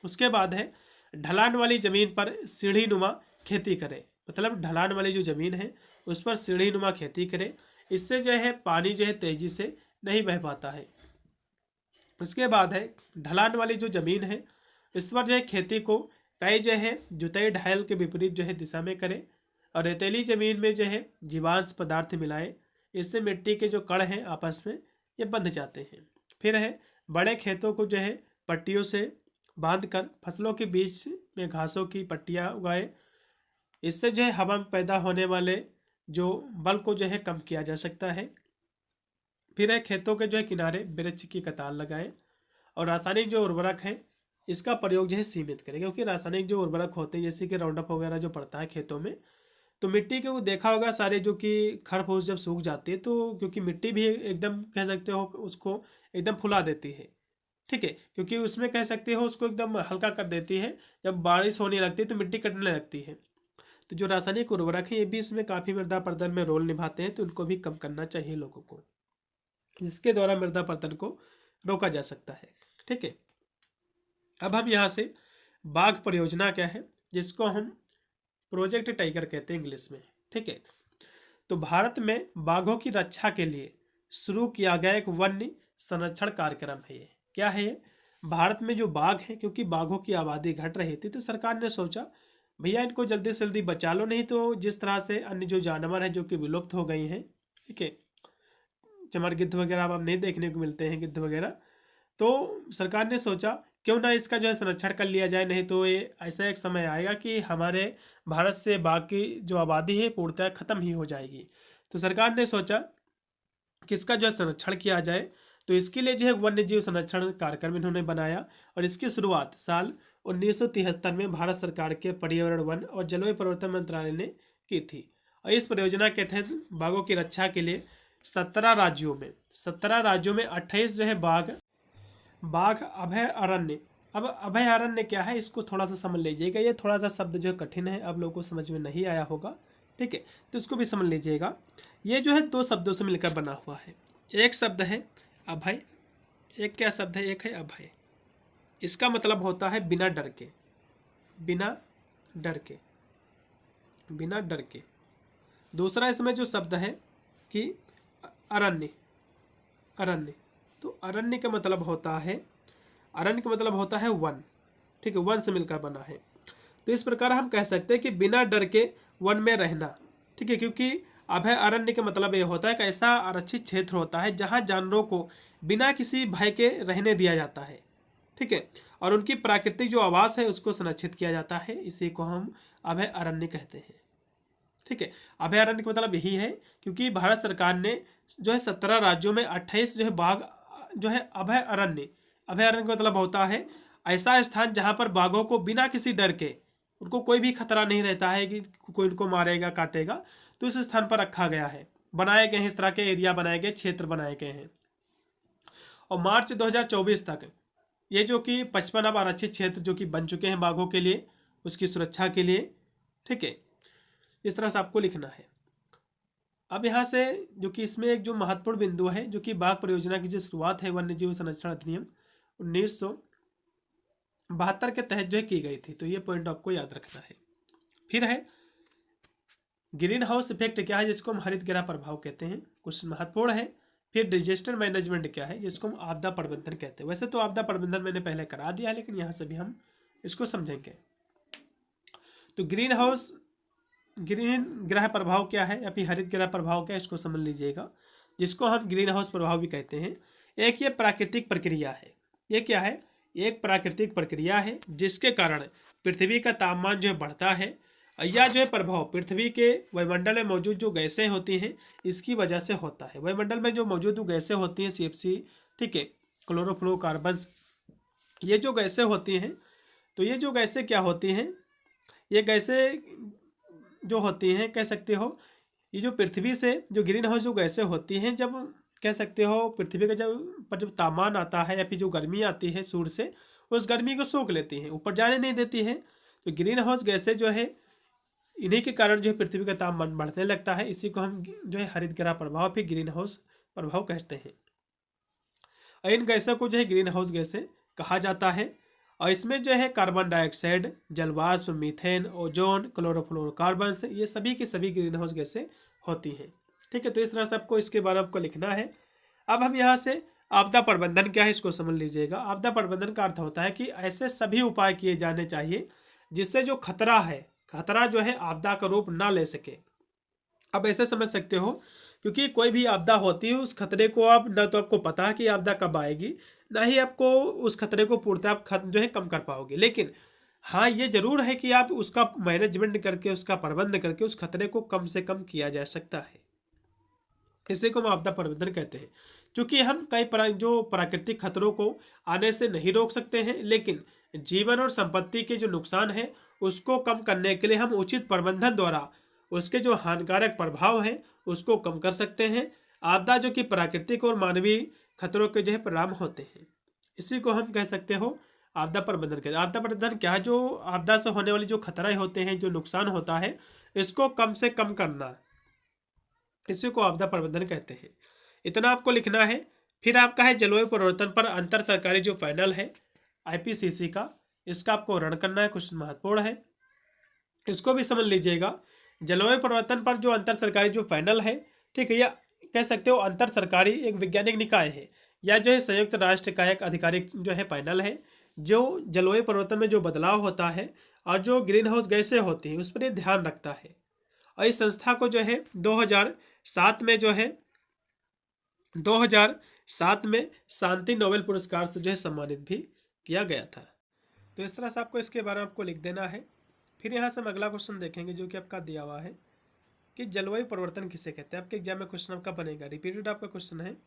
उसके बाद है ढलान वाली ज़मीन पर सीढ़ी नुमा खेती करे, मतलब ढलान वाली जो ज़मीन है उस पर सीढ़ी नुमा खेती करे, इससे जो है पानी जो है तेज़ी से नहीं बह पाता है। उसके बाद है ढलान वाली जो ज़मीन है इस पर जो है खेती को कई जो है जुताई ढाल के विपरीत जो है दिशा में करें और रेतीली ज़मीन में जो है जीवांश पदार्थ मिलाए, इससे मिट्टी के जो कण हैं आपस में ये बंध जाते हैं। फिर है बड़े खेतों को जो है पट्टियों से बांधकर फसलों के बीच में घासों की पट्टियाँ उगाए, इससे जो है हवा में पैदा होने वाले जो बल को जो है कम किया जा सकता है। फिर है खेतों के जो है किनारे वृक्ष की कतार लगाएं और रासायनिक जो उर्वरक है इसका प्रयोग जो है सीमित करें, क्योंकि रासायनिक जो उर्वरक होते हैं जैसे कि राउंडअप वगैरह जो पड़ता है खेतों में तो मिट्टी के वो देखा होगा सारे जो कि खर फूस जब सूख जाती है तो क्योंकि मिट्टी भी एकदम कह सकते हो उसको एकदम फुला देती है, ठीक है, क्योंकि उसमें कह सकते हो उसको एकदम हल्का कर देती है। जब बारिश होने लगती है तो मिट्टी कटने लगती है। तो जो रासायनिक उर्वरक है ये भी इसमें काफ़ी मृदा अपरदन में रोल निभाते हैं, तो उनको भी कम करना चाहिए लोगों को, जिसके द्वारा मृदा अपरदन को रोका जा सकता है, ठीक है। अब हम यहाँ से बाघ परियोजना क्या है जिसको हम प्रोजेक्ट टाइगर कहते हैं इंग्लिश में, ठीक है। तो भारत में बाघों की रक्षा के लिए शुरू किया गया एक वन्य संरक्षण कार्यक्रम है। ये क्या है ये? भारत में जो बाघ है क्योंकि बाघों की आबादी घट रही थी तो सरकार ने सोचा भैया इनको जल्दी से जल्दी बचा लो, नहीं तो जिस तरह से अन्य जो जानवर हैं जो कि विलुप्त हो गई हैं, ठीक है, चमर गिद्ध वगैरह अब नहीं देखने को मिलते हैं गिद्ध वगैरह, तो सरकार ने सोचा क्यों ना इसका जो है संरक्षण कर लिया जाए, नहीं तो ये ऐसा एक समय आएगा कि हमारे भारत से बाघ की जो आबादी है पूर्णतः खत्म ही हो जाएगी। तो सरकार ने सोचा कि इसका जो है संरक्षण किया जाए, तो इसके लिए जो है वन्य जीव संरक्षण कार्यक्रम इन्होंने बनाया और इसकी शुरुआत साल 1973 में भारत सरकार के पर्यावरण वन और जलवायु परिवर्तन मंत्रालय ने की थी। और इस परियोजना के तहत बाघों की रक्षा के लिए 17 राज्यों में 28 जो है बाघ अभय अरण्य। अब अभय अरण्य क्या है इसको थोड़ा सा समझ लीजिएगा, ये थोड़ा सा शब्द जो है कठिन है, अब लोगों को समझ में नहीं आया होगा, ठीक है, तो इसको भी समझ लीजिएगा। ये जो है दो शब्दों से मिलकर बना हुआ है, एक शब्द है अभय, एक क्या शब्द है, एक है अभय। इसका मतलब होता है बिना डर के, बिना डर के, बिना डर के। दूसरा इसमें जो शब्द है कि अरण्य, अरण्य, तो अरण्य का मतलब होता है, अरण्य का मतलब होता है वन, ठीक है, वन से मिलकर बना है। तो इस प्रकार हम कह सकते हैं कि बिना डर के वन में रहना, ठीक है, क्योंकि अभय अरण्य का मतलब ये होता है कि ऐसा आरक्षित क्षेत्र होता है जहाँ जानवरों को बिना किसी भय के रहने दिया जाता है, ठीक है, और उनकी प्राकृतिक जो आवास है उसको संरक्षित किया जाता है, इसी को हम अभय अरण्य कहते हैं, ठीक है। अभयारण्य का मतलब यही है क्योंकि भारत सरकार ने जो है 17 राज्यों में 28 जो है बाघ जो है अभय अरण्य का मतलब होता है ऐसा स्थान जहां पर बाघों को बिना किसी डर के उनको कोई भी खतरा नहीं रहता है कि कोई उनको मारेगा काटेगा, तो इस स्थान पर रखा गया है। बनाए गए हैं इस तरह के एरिया, बनाए गए क्षेत्र बनाए गए हैं। और मार्च 2024 तक ये जो कि 55 अब आरक्षित क्षेत्र जो कि बन चुके हैं बाघों के लिए, उसकी सुरक्षा के लिए। ठीक है, इस तरह से आपको लिखना है। अब यहाँ से जो कि इसमें एक जो महत्वपूर्ण बिंदु है, जो कि बाघ परियोजना की जो शुरुआत है वन्य जीव संरक्षण अधिनियम 1972 के तहत जो है की गई थी, तो ये पॉइंट आपको याद रखना है। फिर है ग्रीन हाउस इफेक्ट क्या है, जिसको हम हरित गृह प्रभाव कहते हैं, कुछ महत्वपूर्ण है। फिर डिजास्टर मैनेजमेंट क्या है, जिसको हम आपदा प्रबंधन कहते हैं। वैसे तो आपदा प्रबंधन मैंने पहले करा दिया है, लेकिन यहाँ से भी हम इसको समझेंगे। तो ग्रीन ग्रह प्रभाव क्या है या फिर हरित ग्रह प्रभाव क्या है, इसको समझ लीजिएगा, जिसको हम ग्रीन हाउस प्रभाव भी कहते हैं। एक ये प्राकृतिक प्रक्रिया है। ये क्या है, एक प्राकृतिक प्रक्रिया है जिसके कारण पृथ्वी का तापमान जो है बढ़ता है। यह जो है प्रभाव पृथ्वी के वायुमंडल में मौजूद जो गैसें होती हैं इसकी वजह से होता है। वायुमंडल में जो मौजूद गैसें होती हैं CFC, ठीक है, क्लोरोफ्लोरोकार्बन्स, ये जो गैसें होती हैं, तो ये जो गैसें क्या होती हैं, ये गैसें जो होती हैं, कह सकते हो ये जो पृथ्वी से जो ग्रीन हाउस जो गैसें होती हैं, जब कह सकते हो पृथ्वी का जब तापमान आता है या फिर जो गर्मी आती है सूर्य से, उस गर्मी को सोख लेती हैं, ऊपर जाने नहीं देती है। तो ग्रीन हाउस गैसें जो है इन्हीं के कारण जो है पृथ्वी का तापमान बढ़ने लगता है। इसी को हम जो है हरित गृह प्रभाव फिर ग्रीन हाउस प्रभाव कहते हैं। और इन गैसों को जो है ग्रीन हाउस गैसें कहा जाता है। और इसमें जो है कार्बन डाइऑक्साइड, जलवाष्प, मीथेन, ओजोन, क्लोरोफ्लोरोकार्बन्स, ये सभी की सभी ग्रीन हाउस गैसें होती हैं। ठीक है, तो इस तरह से आपको इसके बारे में आपको लिखना है। अब हम यहाँ से आपदा प्रबंधन क्या है इसको समझ लीजिएगा। आपदा प्रबंधन का अर्थ होता है कि ऐसे सभी उपाय किए जाने चाहिए जिससे जो खतरा जो है आपदा का रूप ना ले सके। अब ऐसे समझ सकते हो, क्योंकि कोई भी आपदा होती है उस खतरे को आप ना तो आपको पता है कि आपदा कब आएगी, ना ही आपको उस खतरे को पूर्णतः आप जो है कम कर पाओगे। लेकिन हाँ, ये जरूर है कि आप उसका मैनेजमेंट करके, उसका प्रबंध करके उस खतरे को कम से कम किया जा सकता है। इसी को हम आपदा प्रबंधन कहते हैं। क्योंकि हम जो प्राकृतिक खतरों को आने से नहीं रोक सकते हैं, लेकिन जीवन और संपत्ति के जो नुकसान है उसको कम करने के लिए हम उचित प्रबंधन द्वारा उसके जो हानिकारक प्रभाव है उसको कम कर सकते हैं। आपदा जो कि प्राकृतिक और मानवीय खतरों के जो है परिणाम होते हैं, इसी को हम कह सकते हो आपदा प्रबंधन कहते हैं। आपदा प्रबंधन क्या है, जो आपदा से होने वाली जो खतरे होते हैं, जो नुकसान होता है, इसको कम से कम करना, इसी को आपदा प्रबंधन कहते हैं। इतना आपको लिखना है। फिर आपका है जलवायु परिवर्तन पर अंतर सरकारी जो पैनल है IPCC का, इसका आपको रण करना है, कुछ महत्वपूर्ण है, इसको भी समझ लीजिएगा। जलवायु परिवर्तन पर जो अंतर सरकारी जो पैनल है, ठीक है, या कह सकते हो अंतर सरकारी एक वैज्ञानिक निकाय है, या जो है संयुक्त राष्ट्र का एक आधिकारिक जो है पैनल है, जो जलवायु परिवर्तन में जो बदलाव होता है और जो ग्रीन हाउस गैसें होती हैं उस पर ध्यान रखता है। और इस संस्था को जो है 2007 में शांति नोबेल पुरस्कार से जो है सम्मानित भी किया गया था। तो इस तरह से आपको इसके बारे में आपको लिख देना है। फिर यहाँ से हम अगला क्वेश्चन देखेंगे जो कि आपका दिया हुआ है कि जलवायु परिवर्तन किसे कहते हैं। आपके एग्जाम में क्वेश्चन आपका बनेगा, रिपीटेड आपका क्वेश्चन है।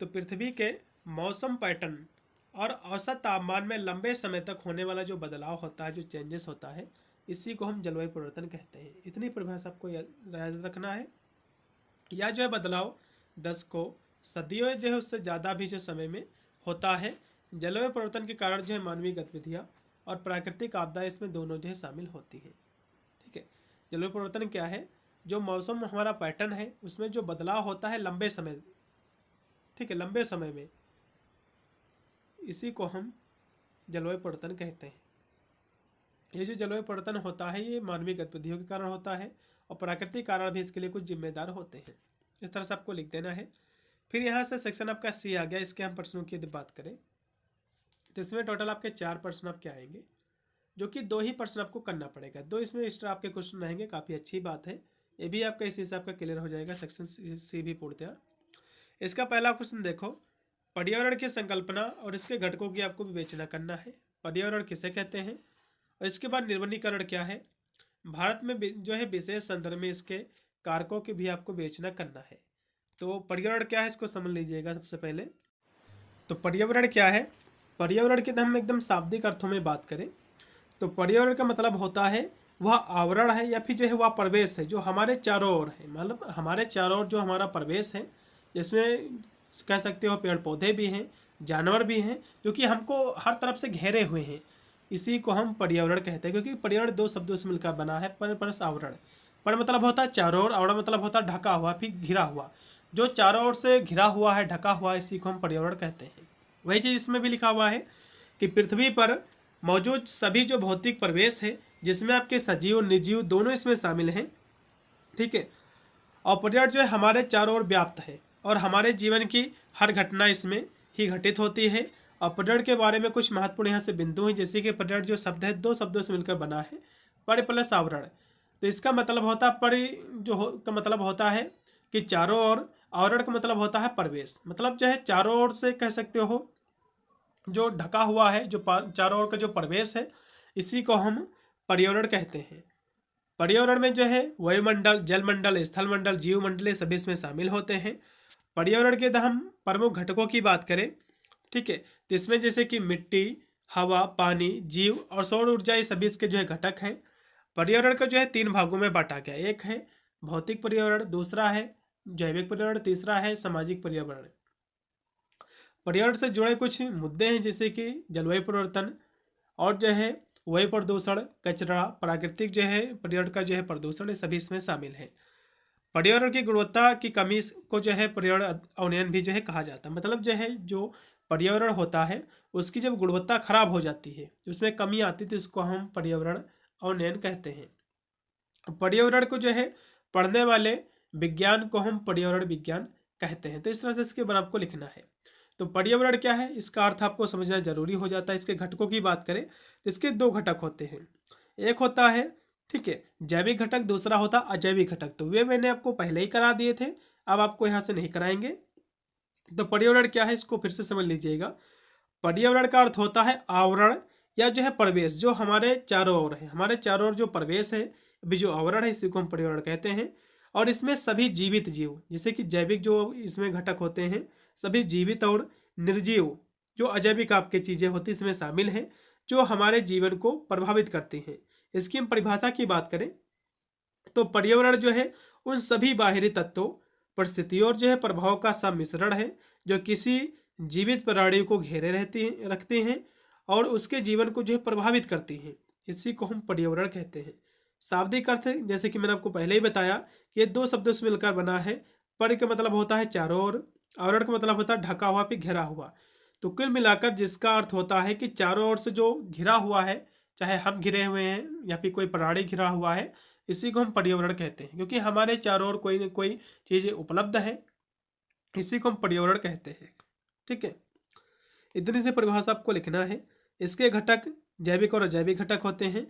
तो पृथ्वी के मौसम पैटर्न और औसत तापमान में लंबे समय तक होने वाला जो बदलाव होता है, जो चेंजेस होता है, इसी को हम जलवायु परिवर्तन कहते हैं। इतनी परिभाषा आपको याद रखना है। यह जो है बदलाव दशकों, सदियों जो है उससे ज़्यादा भी जो समय में होता है। जलवायु परिवर्तन के कारण जो है मानवीय गतिविधियाँ और प्राकृतिक आपदा इसमें दोनों जो है शामिल होती हैं। ठीक है, जलवायु परिवर्तन क्या है, जो मौसम हमारा पैटर्न है उसमें जो बदलाव होता है लंबे समय, ठीक है, लंबे समय में, इसी को हम जलवायु परिवर्तन कहते हैं। ये जो जलवायु परिवर्तन होता है ये मानवीय गतिविधियों के कारण होता है और प्राकृतिक कारण भी इसके लिए कुछ जिम्मेदार होते हैं। इस तरह से आपको लिख देना है। फिर यहाँ से सेक्शन आपका C आ गया। इसके हम प्रश्नों की यदि बात करें तो इसमें टोटल आपके 4 प्रश्न आपके आएंगे, जो कि 2 ही प्रश्न आपको करना पड़ेगा। 2 इसमें एक्स्ट्रा आपके क्वेश्चन रहेंगे, काफ़ी अच्छी बात है। ये भी आपका इसी से आपका क्लियर हो जाएगा सेक्शन C भी पूर्णतः। इसका पहला क्वेश्चन देखो, पर्यावरण की संकल्पना और इसके घटकों की आपको विवेचना करना है। पर्यावरण किसे कहते हैं, और इसके बाद निर्वनीकरण क्या है, भारत में जो है विशेष संदर्भ में इसके कारकों की भी आपको विवेचना करना है। तो पर्यावरण क्या है इसको समझ लीजिएगा। सबसे पहले तो पर्यावरण क्या है, पर्यावरण की हम एकदम शाब्दिक अर्थों में बात करें तो पर्यावरण का मतलब होता है वह आवरण है या फिर जो है वह परिवेश है जो हमारे चारों ओर है, मतलब हमारे चारों ओर जो हमारा परिवेश है, जिसमें कह सकते हो पेड़ पौधे भी हैं, जानवर भी हैं, जो कि हमको हर तरफ से घेरे हुए हैं। इसी को हम पर्यावरण कहते हैं, क्योंकि पर्यावरण दो शब्दों से मिलकर बना है, पर प्लस आवरण। पर मतलब होता है चारों ओर, आवरण मतलब होता है ढका हुआ, फिर घिरा हुआ। जो चारों ओर से घिरा हुआ है, ढका हुआ है, इसी को हम पर्यावरण कहते हैं। वही चीज़ इसमें भी लिखा हुआ है कि पृथ्वी पर मौजूद सभी जो भौतिक परिवेश है, जिसमें आपके सजीव और निर्जीव दोनों इसमें शामिल हैं, ठीक है। और पर्यावरण जो है हमारे चारों ओर व्याप्त है और हमारे जीवन की हर घटना इसमें ही घटित होती है। और पर्यावरण के बारे में कुछ महत्वपूर्ण यहाँ से बिंदु हैं, जैसे कि पर्यावरण जो शब्द है दो शब्दों से मिलकर बना है, पर प्लस आवरण। तो इसका मतलब होता है का मतलब होता है कि चारों ओर, आवरण का मतलब होता है परिवेश, मतलब जो है चारों ओर से कह सकते हो जो ढका हुआ है, जो चारों ओर का जो परिवेश है, इसी को हम पर्यावरण कहते हैं। पर्यावरण में जो है वायुमंडल, जलमंडल, स्थलमंडल, जीवमंडल ये सभी इसमें शामिल होते हैं। पर्यावरण के हम प्रमुख घटकों की बात करें, ठीक है, तो इसमें जैसे कि मिट्टी, हवा, पानी, जीव और सौर ऊर्जा ये सभी इसके जो है घटक हैं। पर्यावरण को जो है तीन भागों में बांटा गया, एक है भौतिक पर्यावरण, दूसरा है जैविक पर्यावरण, तीसरा है सामाजिक पर्यावरण। पर्यावरण से जुड़े कुछ मुद्दे हैं, जैसे कि जलवायु परिवर्तन और जो है वायु प्रदूषण, कचरा, प्राकृतिक जो है पर्यावरण का जो है प्रदूषण, ये सभी इसमें शामिल है। पर्यावरण की गुणवत्ता की कमी को जो है पर्यावरण अवनयन भी जो है कहा जाता है, मतलब जो है जो पर्यावरण होता है उसकी जब गुणवत्ता खराब हो जाती है, उसमें कमी आती है, तो इसको हम पर्यावरण अवनयन कहते हैं। पर्यावरण को जो है पढ़ने वाले विज्ञान को हम पर्यावरण विज्ञान कहते हैं। तो इस तरह से इसके बनाम को लिखना है। तो पर्यावरण क्या है, इसका अर्थ आपको समझना जरूरी हो जाता है। इसके घटकों की बात करें तो इसके दो घटक होते हैं, एक होता है, ठीक है, जैविक घटक, दूसरा होता अजैविक घटक। तो वे मैंने आपको पहले ही करा दिए थे, अब आपको यहाँ से नहीं कराएंगे। तो पर्यावरण क्या है इसको फिर से समझ लीजिएगा। पर्यावरण का अर्थ होता है आवरण या जो है परिवेश, जो हमारे चारों ओर है, हमारे चारों ओर जो परिवेश है, अभी जो आवरण है, इसी को हम पर्यावरण कहते हैं। और इसमें सभी जीवित जीव, जैसे कि जैविक जो इसमें घटक होते हैं, सभी जीवित और निर्जीव जो अजैविक आपके चीज़ें होती इसमें शामिल हैं, जो हमारे जीवन को प्रभावित करती हैं। इसकी हम परिभाषा की बात करें तो पर्यावरण जो है उन सभी बाहरी तत्वों, परिस्थितियों और जो है प्रभाव का सम्मिश्रण है, जो किसी जीवित प्राणी को घेरे रखते हैं और उसके जीवन को जो है प्रभावित करती हैं। इसी को हम पर्यावरण कहते हैं। शाब्दिक अर्थ जैसे कि मैंने आपको पहले ही बताया कि ये दो शब्दों से मिलकर बना है। पर का मतलब होता है चारों ओर, आवरण का मतलब होता है ढका हुआ फिर घिरा हुआ। तो कुल मिलाकर जिसका अर्थ होता है कि चारों ओर से जो घिरा हुआ है, चाहे हम घिरे हुए हैं या फिर कोई प्राणी घिरा हुआ है, इसी को हम पर्यावरण कहते हैं, क्योंकि हमारे चारों ओर कोई न कोई चीज़ उपलब्ध है, इसी को हम पर्यावरण कहते हैं। ठीक है, इतनी सी परिभाषा आपको लिखना है। इसके घटक जैविक और अजैविक घटक होते हैं,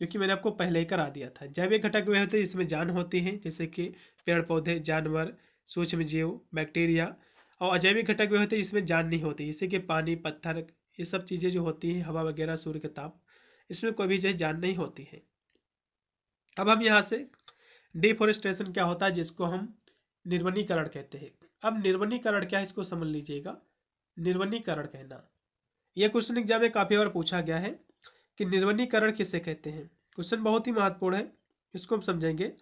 जो कि मैंने आपको पहले ही करा दिया था। जैविक घटक वे होते हैं इसमें जान होती है, जैसे कि पेड़ पौधे, जानवर, सूक्ष्म जीव, बैक्टीरिया। और अजैविक घटक वे होते हैं इसमें जान नहीं होती, जैसे कि पानी, पत्थर, ये सब चीज़ें जो होती हैं, हवा वगैरह, सूर्य का ताप, इसमें कोई भी चीज़ जान नहीं होती है। अब हम यहाँ से डिफोरेस्टेशन क्या होता है, जिसको हम निर्वनीकरण कहते हैं। अब निर्वनीकरण क्या है इसको समझ लीजिएगा। निर्वनीकरण कहना, यह क्वेश्चन एग्जाम में काफ़ी बार पूछा गया है कि निर्वनीकरण किसे कहते हैं। क्वेश्चन बहुत ही महत्वपूर्ण है, इसको हम समझेंगे।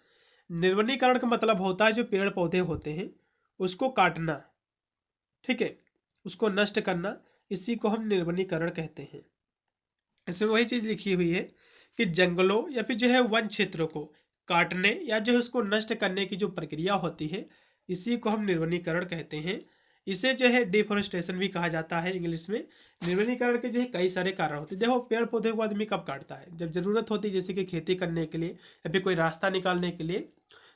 निर्वनीकरण का मतलब होता है जो पेड़ पौधे होते हैं उसको काटना, ठीक है, उसको नष्ट करना, इसी को हम निर्वनीकरण कहते हैं। इसमें वही चीज़ लिखी हुई है कि जंगलों या फिर जो है वन क्षेत्रों को काटने या जो है उसको नष्ट करने की जो प्रक्रिया होती है, इसी को हम निर्वनीकरण कहते हैं। इसे जो है डिफोरेस्टेशन भी कहा जाता है इंग्लिश में। निर्वनीकरण के जो है कई सारे कारण होते हैं। देखो, पेड़ पौधे को आदमी कब काटता है, जब ज़रूरत होती है, जैसे कि खेती करने के लिए या फिर कोई रास्ता निकालने के लिए।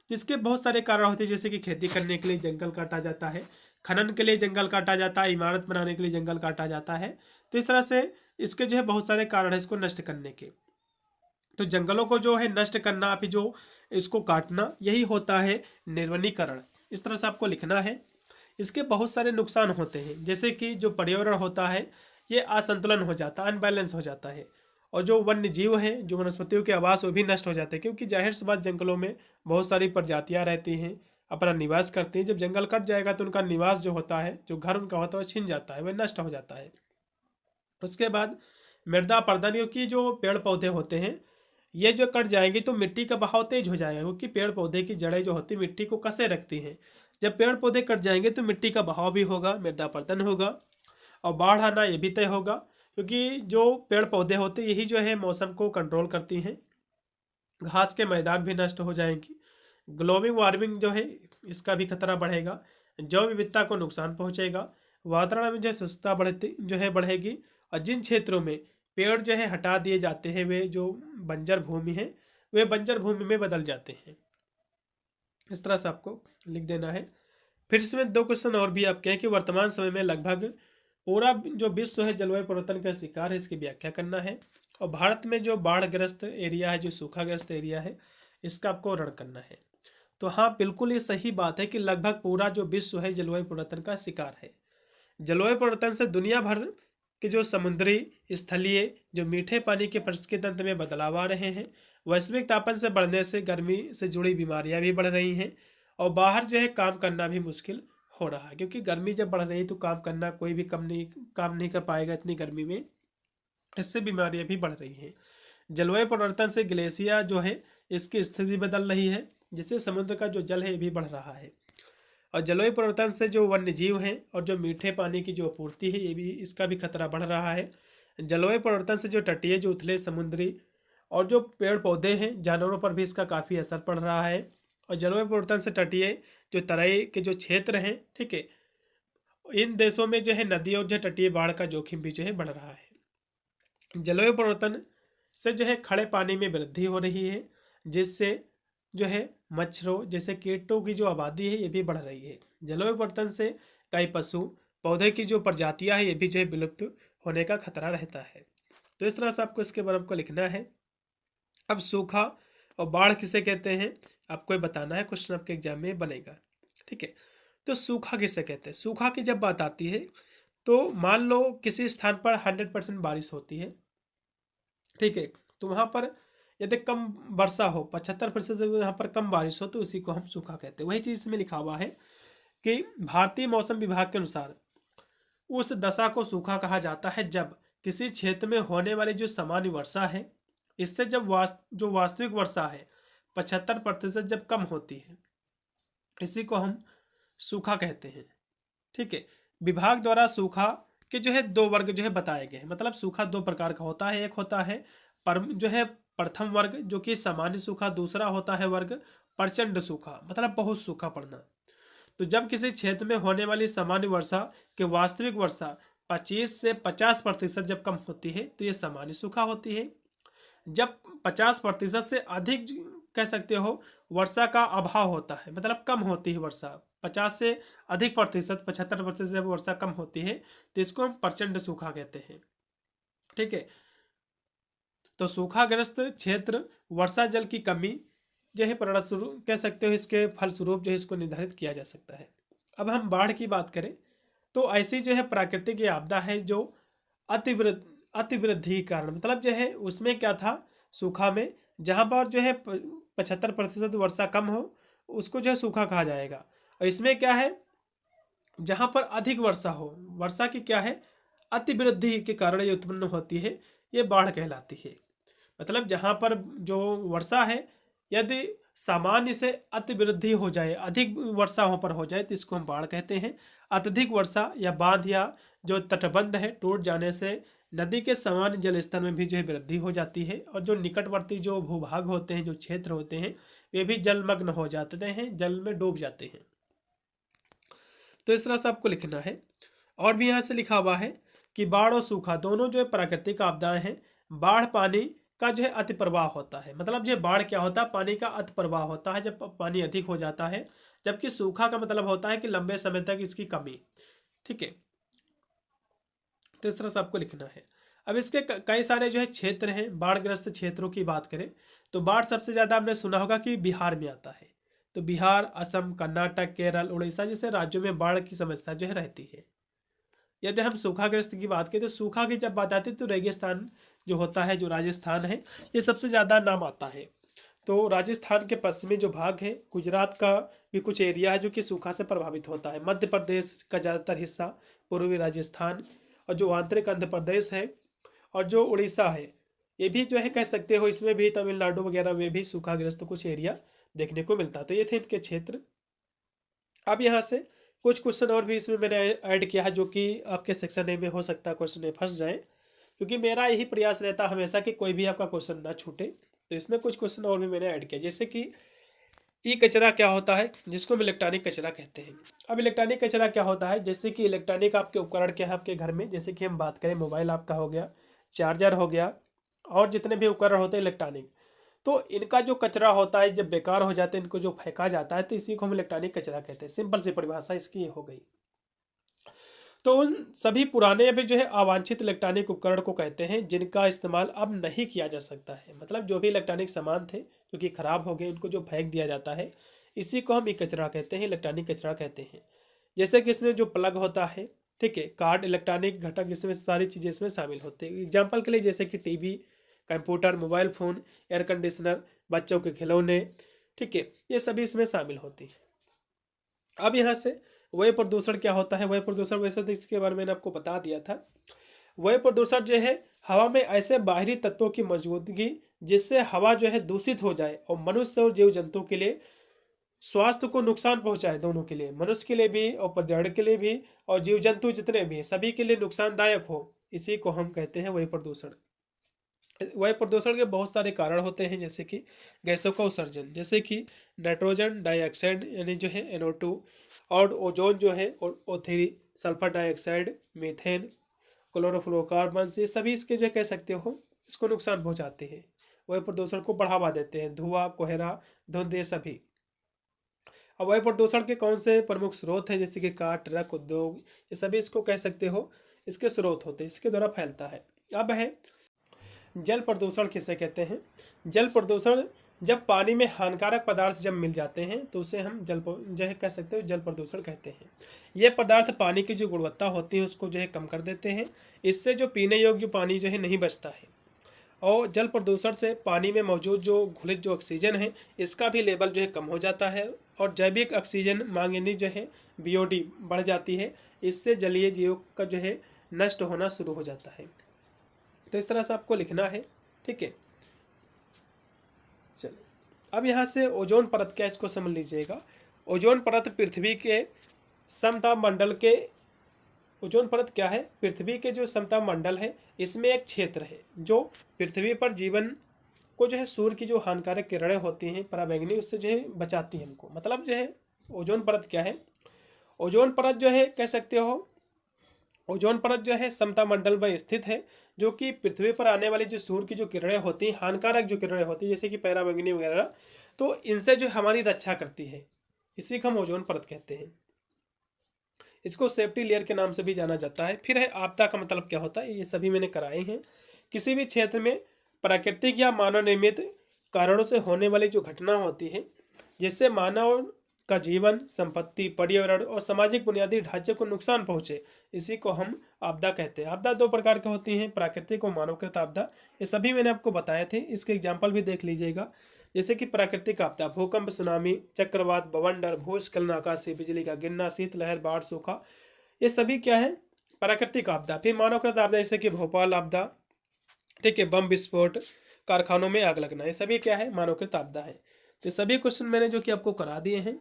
जिसके बहुत सारे कारण होते हैं, जैसे कि खेती करने के लिए जंगल काटा जाता है, खनन के लिए जंगल काटा जाता है, इमारत बनाने के लिए जंगल काटा जाता है। तो इस तरह से इसके जो है बहुत सारे कारण है इसको नष्ट करने के। तो जंगलों को जो है नष्ट करना, फिर जो इसको काटना, यही होता है निर्वनीकरण। इस तरह से आपको लिखना है। इसके बहुत सारे नुकसान होते हैं, जैसे कि जो पर्यावरण होता है ये असंतुलन हो जाता है, अनबैलेंस हो जाता है। और जो वन्य जीव हैं, जो वनस्पतियों के आवास, वो भी नष्ट हो जाते हैं, क्योंकि जाहिर सी बात जंगलों में बहुत सारी प्रजातियां रहती हैं, अपना निवास करती हैं। जब जंगल कट जाएगा तो उनका निवास जो होता है, जो घर उनका होता है, वो छिन जाता है, वह नष्ट हो जाता है। उसके बाद मृदा अपरदन, क्योंकि जो पेड़ पौधे होते हैं ये जो कट जाएंगे तो मिट्टी का बहाव तेज हो जाएगा, क्योंकि पेड़ पौधे की जड़ें जो होती मिट्टी को कसे रखती हैं। जब पेड़ पौधे कट जाएंगे तो मिट्टी का बहाव भी होगा, मृदा अपरदन होगा, और बाढ़ आना ये भी तय होगा, क्योंकि जो पेड़ पौधे होते यही जो है मौसम को कंट्रोल करती हैं। घास के मैदान भी नष्ट हो जाएंगी। ग्लोबल वार्मिंग जो है इसका भी खतरा बढ़ेगा, जैव विविधता को नुकसान पहुंचेगा, वातावरण में जो शुष्कता बढ़ती जो है बढ़ेगी, और जिन क्षेत्रों में पेड़ जो है हटा दिए जाते हैं वे जो बंजर भूमि है वे बंजर भूमि में बदल जाते हैं। इस तरह से आपको लिख देना है। फिर इसमें 2 क्वेश्चन और भी आपके हैं कि वर्तमान समय में लगभग पूरा जो विश्व है जलवायु परिवर्तन का शिकार है, इसकी व्याख्या करना है। और भारत में जो बाढ़ग्रस्त एरिया है, जो सूखाग्रस्त एरिया है, इसका आपको वर्णन करना है। तो हाँ, बिल्कुल ये सही बात है कि लगभग पूरा जो विश्व है जलवायु परिवर्तन का शिकार है। जलवायु परिवर्तन से दुनिया भर के जो समुद्री, स्थलीय, जो मीठे पानी के पारिस्थितिकी तंत्र में बदलाव आ रहे हैं। वैश्विक तापमान से बढ़ने से गर्मी से जुड़ी बीमारियां भी बढ़ रही हैं, और बाहर जो है काम करना भी मुश्किल हो रहा है, क्योंकि गर्मी जब बढ़ रही है तो काम करना कोई भी काम नहीं कर पाएगा इतनी गर्मी में। इससे बीमारियां भी बढ़ रही हैं। जलवायु परिवर्तन से ग्लेशियर जो है इसकी स्थिति बदल रही है, जिससे समुद्र का जो जल है ये भी बढ़ रहा है। और जलवायु परिवर्तन से जो वन्य जीव हैं और जो मीठे पानी की जो आपूर्ति है ये भी, इसका भी खतरा बढ़ रहा है। जलवायु परिवर्तन से जो तटीय, जो उथले समुद्री और जो पेड़ पौधे हैं, जानवरों पर भी इसका काफ़ी असर पड़ रहा है। और जलवायु परिवर्तन से तटीय जो तराई के जो क्षेत्र हैं, ठीक है, इन देशों में जो है नदी और जो तटीय बाढ़ का जोखिम भी जो है बढ़ रहा है। जलवायु परिवर्तन से जो है खड़े पानी में वृद्धि हो रही है, जिससे जो है मच्छरों जैसे कीटों की जो आबादी है ये भी बढ़ रही है। जलवायु परिवर्तन से कई पशु पौधे की जो प्रजातियां हैं ये भी जो है विलुप्त होने का खतरा रहता है। तो इस तरह से आपको इसके बारे में आपको लिखना है। अब सूखा और बाढ़ किसे कहते हैं आपको ये बताना है, क्वेश्चन आपके एग्जाम में बनेगा। ठीक है, तो सूखा किसे कहते हैं? सूखा की जब बात आती है तो मान लो किसी स्थान पर 100% बारिश होती है, ठीक है, तो वहाँ पर यदि कम वर्षा हो, 75% यहाँ पर कम बारिश हो, तो उसी को हम सूखा कहते हैं। वही चीज़ इसमें लिखा हुआ है कि भारतीय मौसम विभाग के अनुसार उस दशा को सूखा कहा जाता है जब किसी क्षेत्र में होने वाली जो सामान्य वर्षा है इससे जब जो वास्तविक वर्षा है 75% जब कम होती है, इसी को हम सूखा कहते हैं। ठीक है, विभाग द्वारा सूखा के जो है 2 वर्ग जो है बताए गए हैं। मतलब सूखा 2 प्रकार का होता है। एक होता है जो है प्रथम वर्ग जो कि सामान्य सूखा, दूसरा होता है वर्ग प्रचंड सूखा, मतलब बहुत सूखा पड़ना। तो जब किसी क्षेत्र में होने वाली सामान्य वर्षा के वास्तविक वर्षा 25 से 50% जब कम होती है तो ये सामान्य सूखा होती है। जब 50% से अधिक कह सकते हो वर्षा का अभाव होता है, मतलब कम होती है वर्षा, 50 से अधिक प्रतिशत, 75% जब वर्षा कम होती है तो इसको हम प्रचंड सूखा कहते हैं। ठीक है, तो सूखाग्रस्त क्षेत्र वर्षा जल की कमी जो है परिणामस्वरूप कह सकते हो, इसके फलस्वरूप जो है इसको निर्धारित किया जा सकता है। अब हम बाढ़ की बात करें तो ऐसी जो है प्राकृतिक आपदा है जो अतिवृद्धि के कारण, मतलब जो है उसमें क्या था सूखा में, जहाँ पर जो है 75% वर्षा कम हो उसको जो है सूखा कहा जाएगा। और इसमें क्या है, जहाँ पर अधिक वर्षा हो, वर्षा की क्या है अतिवृद्धि के कारण ये उत्पन्न होती है, ये बाढ़ कहलाती है। मतलब जहाँ पर जो वर्षा है यदि सामान्य से अतिवृद्धि हो जाए, अधिक वर्षा वहाँ पर हो जाए तो इसको हम बाढ़ कहते हैं। अत्यधिक वर्षा या बांध या जो तटबंध है टूट जाने से नदी के सामान्य जल स्तर में भी जो है वृद्धि हो जाती है, और जो निकटवर्ती जो भूभाग होते हैं, जो क्षेत्र होते हैं, वे भी जलमग्न हो जाते हैं, जल में डूब जाते हैं। तो इस तरह से आपको लिखना है। और भी यहाँ से लिखा हुआ है कि बाढ़ और सूखा दोनों जो है प्राकृतिक आपदाएं हैं। बाढ़ पानी का जो है अति प्रवाह होता है, मतलब जो बाढ़ क्या होता है, पानी का अति प्रवाह होता है जब पानी अधिक हो जाता है, जबकि सूखा का मतलब होता है कि लंबे समय तक इसकी कमी। ठीक है, तो इस तरह से आपको लिखना है। अब इसके कई सारे जो है क्षेत्र हैं, बाढ़ग्रस्त क्षेत्रों की बात करें तो बाढ़ सबसे ज़्यादा आपने सुना होगा कि बिहार में आता है। तो बिहार, असम, कर्नाटक, केरल, उड़ीसा जैसे राज्यों में बाढ़ की समस्या जो है रहती है। यदि हम सूखाग्रस्त की बात करें तो सूखा की जब बात आती है तो रेगिस्तान जो होता है, जो राजस्थान है, ये सबसे ज़्यादा नाम आता है। तो राजस्थान के पश्चिमी जो भाग है, गुजरात का भी कुछ एरिया है जो कि सूखा से प्रभावित होता है। मध्य प्रदेश का ज़्यादातर हिस्सा, पूर्वी राजस्थान और जो आंतरिक आंध्र प्रदेश है और जो उड़ीसा है ये भी जो है कह सकते हो, इसमें भी तमिलनाडु वगैरह में भी सूखाग्रस्त कुछ एरिया देखने को मिलता है। तो ये थे इनके क्षेत्र। अब यहाँ से कुछ क्वेश्चन और भी इसमें मैंने ऐड किया है जो कि आपके सेक्शन ए में हो सकता है क्वेश्चन में फंस जाए, क्योंकि मेरा यही प्रयास रहता है हमेशा कि कोई भी आपका क्वेश्चन ना छूटे। तो इसमें कुछ क्वेश्चन और भी मैंने ऐड किया, जैसे कि ई कचरा क्या होता है, जिसको हम इलेक्ट्रॉनिक कचरा कहते हैं। अब इलेक्ट्रॉनिक कचरा क्या होता है, जैसे कि इलेक्ट्रॉनिक आपके उपकरण क्या है आपके घर में, जैसे कि हम बात करें मोबाइल आपका हो गया, चार्जर हो गया, और जितने भी उपकरण होते हैं इलेक्ट्रॉनिक, तो इनका जो कचरा होता है जब बेकार हो जाते हैं, इनको जो फेंका जाता है, तो इसी को हम इलेक्ट्रॉनिक कचरा कहते हैं। सिंपल सी परिभाषा इसकी ये हो गई। तो उन सभी पुराने अभी जो है अवांछित इलेक्ट्रॉनिक उपकरण को कहते हैं जिनका इस्तेमाल अब नहीं किया जा सकता है। मतलब जो भी इलेक्ट्रॉनिक सामान थे जो कि खराब हो गए, इनको जो फेंक दिया जाता है, इसी को हम ई कचरा कहते हैं, इलेक्ट्रॉनिक कचरा कहते हैं। जैसे कि इसमें जो प्लग होता है, ठीक है, कार्ड, इलेक्ट्रॉनिक घटक, इसमें सारी चीज़ें इसमें शामिल होती हैं। एग्जाम्पल के लिए जैसे कि TV, computer, mobile phone, air conditioner, बच्चों के खिलौने, ठीक है, ये सभी इसमें शामिल होती हैं। अब यहाँ से वायु प्रदूषण क्या होता है। वायु प्रदूषण वैसे तो इसके बारे में मैंने आपको बता दिया था। वायु प्रदूषण जो है हवा में ऐसे बाहरी तत्वों की मौजूदगी जिससे हवा जो है दूषित हो जाए और मनुष्य और जीव जंतु के लिए स्वास्थ्य को नुकसान पहुंचाए, दोनों के लिए, मनुष्य के लिए भी और पर्यावरण के लिए भी, और जीव जंतु जितने भी हैं सभी के लिए नुकसानदायक हो, इसी को हम कहते हैं वायु प्रदूषण। वायु प्रदूषण के बहुत सारे कारण होते हैं, जैसे कि गैसों का उत्सर्जन, जैसे कि नाइट्रोजन डाइऑक्साइड यानी जो है NO2, और ओजोन जो है O3, sulphur dioxide, methane, chlorofluorocarbon, ये सभी इसके जो कह सकते हो इसको नुकसान पहुंचाते हैं, वायु प्रदूषण को बढ़ावा देते हैं। धुआं, कोहरा, धुंध, ये सभी। अब वायु प्रदूषण के कौन से प्रमुख स्रोत हैं, जैसे कि कार, ट्रक, उद्योग, ये सभी इसको कह सकते हो इसके स्रोत होते हैं, इसके द्वारा फैलता है। अब है जल प्रदूषण किसे कहते हैं। जल प्रदूषण जब पानी में हानिकारक पदार्थ जब मिल जाते हैं तो उसे हम जो है कह सकते हो जल प्रदूषण कहते हैं। ये पदार्थ पानी की जो गुणवत्ता होती है उसको जो है कम कर देते हैं, इससे जो पीने योग्य पानी जो है नहीं बचता है। और जल प्रदूषण से पानी में मौजूद जो घुलित जो ऑक्सीजन है इसका भी लेवल जो है कम हो जाता है, और जैविक ऑक्सीजन मांग यानी जो है BOD बढ़ जाती है। इससे जलीय जीव का जो है नष्ट होना शुरू हो जाता है। तो इस तरह से आपको लिखना है, ठीक है। चलिए अब यहाँ से ओजोन परत क्या, इसको समझ लीजिएगा। ओजोन परत पृथ्वी के समताप मंडल के, ओजोन परत क्या है, पृथ्वी के जो समताप मंडल है इसमें एक क्षेत्र है जो पृथ्वी पर जीवन को जो है सूर्य की जो हानिकारक किरणें होती हैं पराबैंगनी, उससे जो है बचाती है हमको। मतलब जो है ओजोन परत क्या है, ओजोन परत जो है कह सकते हो, ओजोन परत जो है समताप मंडल में स्थित है, जो कि पृथ्वी पर आने वाली जो सूर्य की जो किरणें होती हैं, हानिकारक जो किरणें होती हैं जैसे कि पराबैंगनी वगैरह, तो इनसे जो हमारी रक्षा करती है, इसी को हम ओजोन परत कहते हैं। इसको सेफ्टी लेयर के नाम से भी जाना जाता है। फिर है आपदा का मतलब क्या होता है, ये सभी मैंने कराए हैं। किसी भी क्षेत्र में प्राकृतिक या मानव निर्मित कारणों से होने वाली जो घटना होती है जिससे मानव का जीवन, संपत्ति, पर्यावरण और सामाजिक बुनियादी ढांचे को नुकसान पहुंचे, इसी को हम आपदा कहते हैं। आपदा दो प्रकार की होती हैं, प्राकृतिक और मानवकृत आपदा। ये सभी मैंने आपको बताए थे, इसके एग्जाम्पल भी देख लीजिएगा। जैसे कि प्राकृतिक आपदा, भूकंप, सुनामी, चक्रवात, बवंडर, भूस्खलन, आकाशीय बिजली का गिरना, शीतलहर, बाढ़, सूखा, ये सभी क्या है, प्राकृतिक आपदा। फिर मानवकृत आपदा जैसे कि भोपाल आपदा, ठीक है, बम विस्फोट, कारखानों में आग लगना, ये सभी क्या है, मानवकृत आपदा है। तो सभी क्वेश्चन मैंने जो कि आपको करा दिए हैं।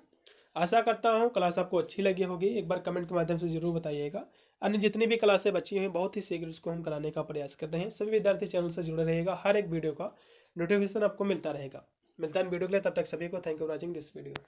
आशा करता हूँ क्लास आपको अच्छी लगी होगी। एक बार कमेंट के माध्यम से जरूर बताइएगा। अन्य जितनी भी क्लासें बची हैं बहुत ही शीघ्र उसको हम कराने का प्रयास कर रहे हैं। सभी विद्यार्थी चैनल से जुड़े रहेगा, हर एक वीडियो का नोटिफिकेशन आपको मिलता रहेगा। मिलता है वीडियो के लिए, तब तक सभी को thank you for watching this video.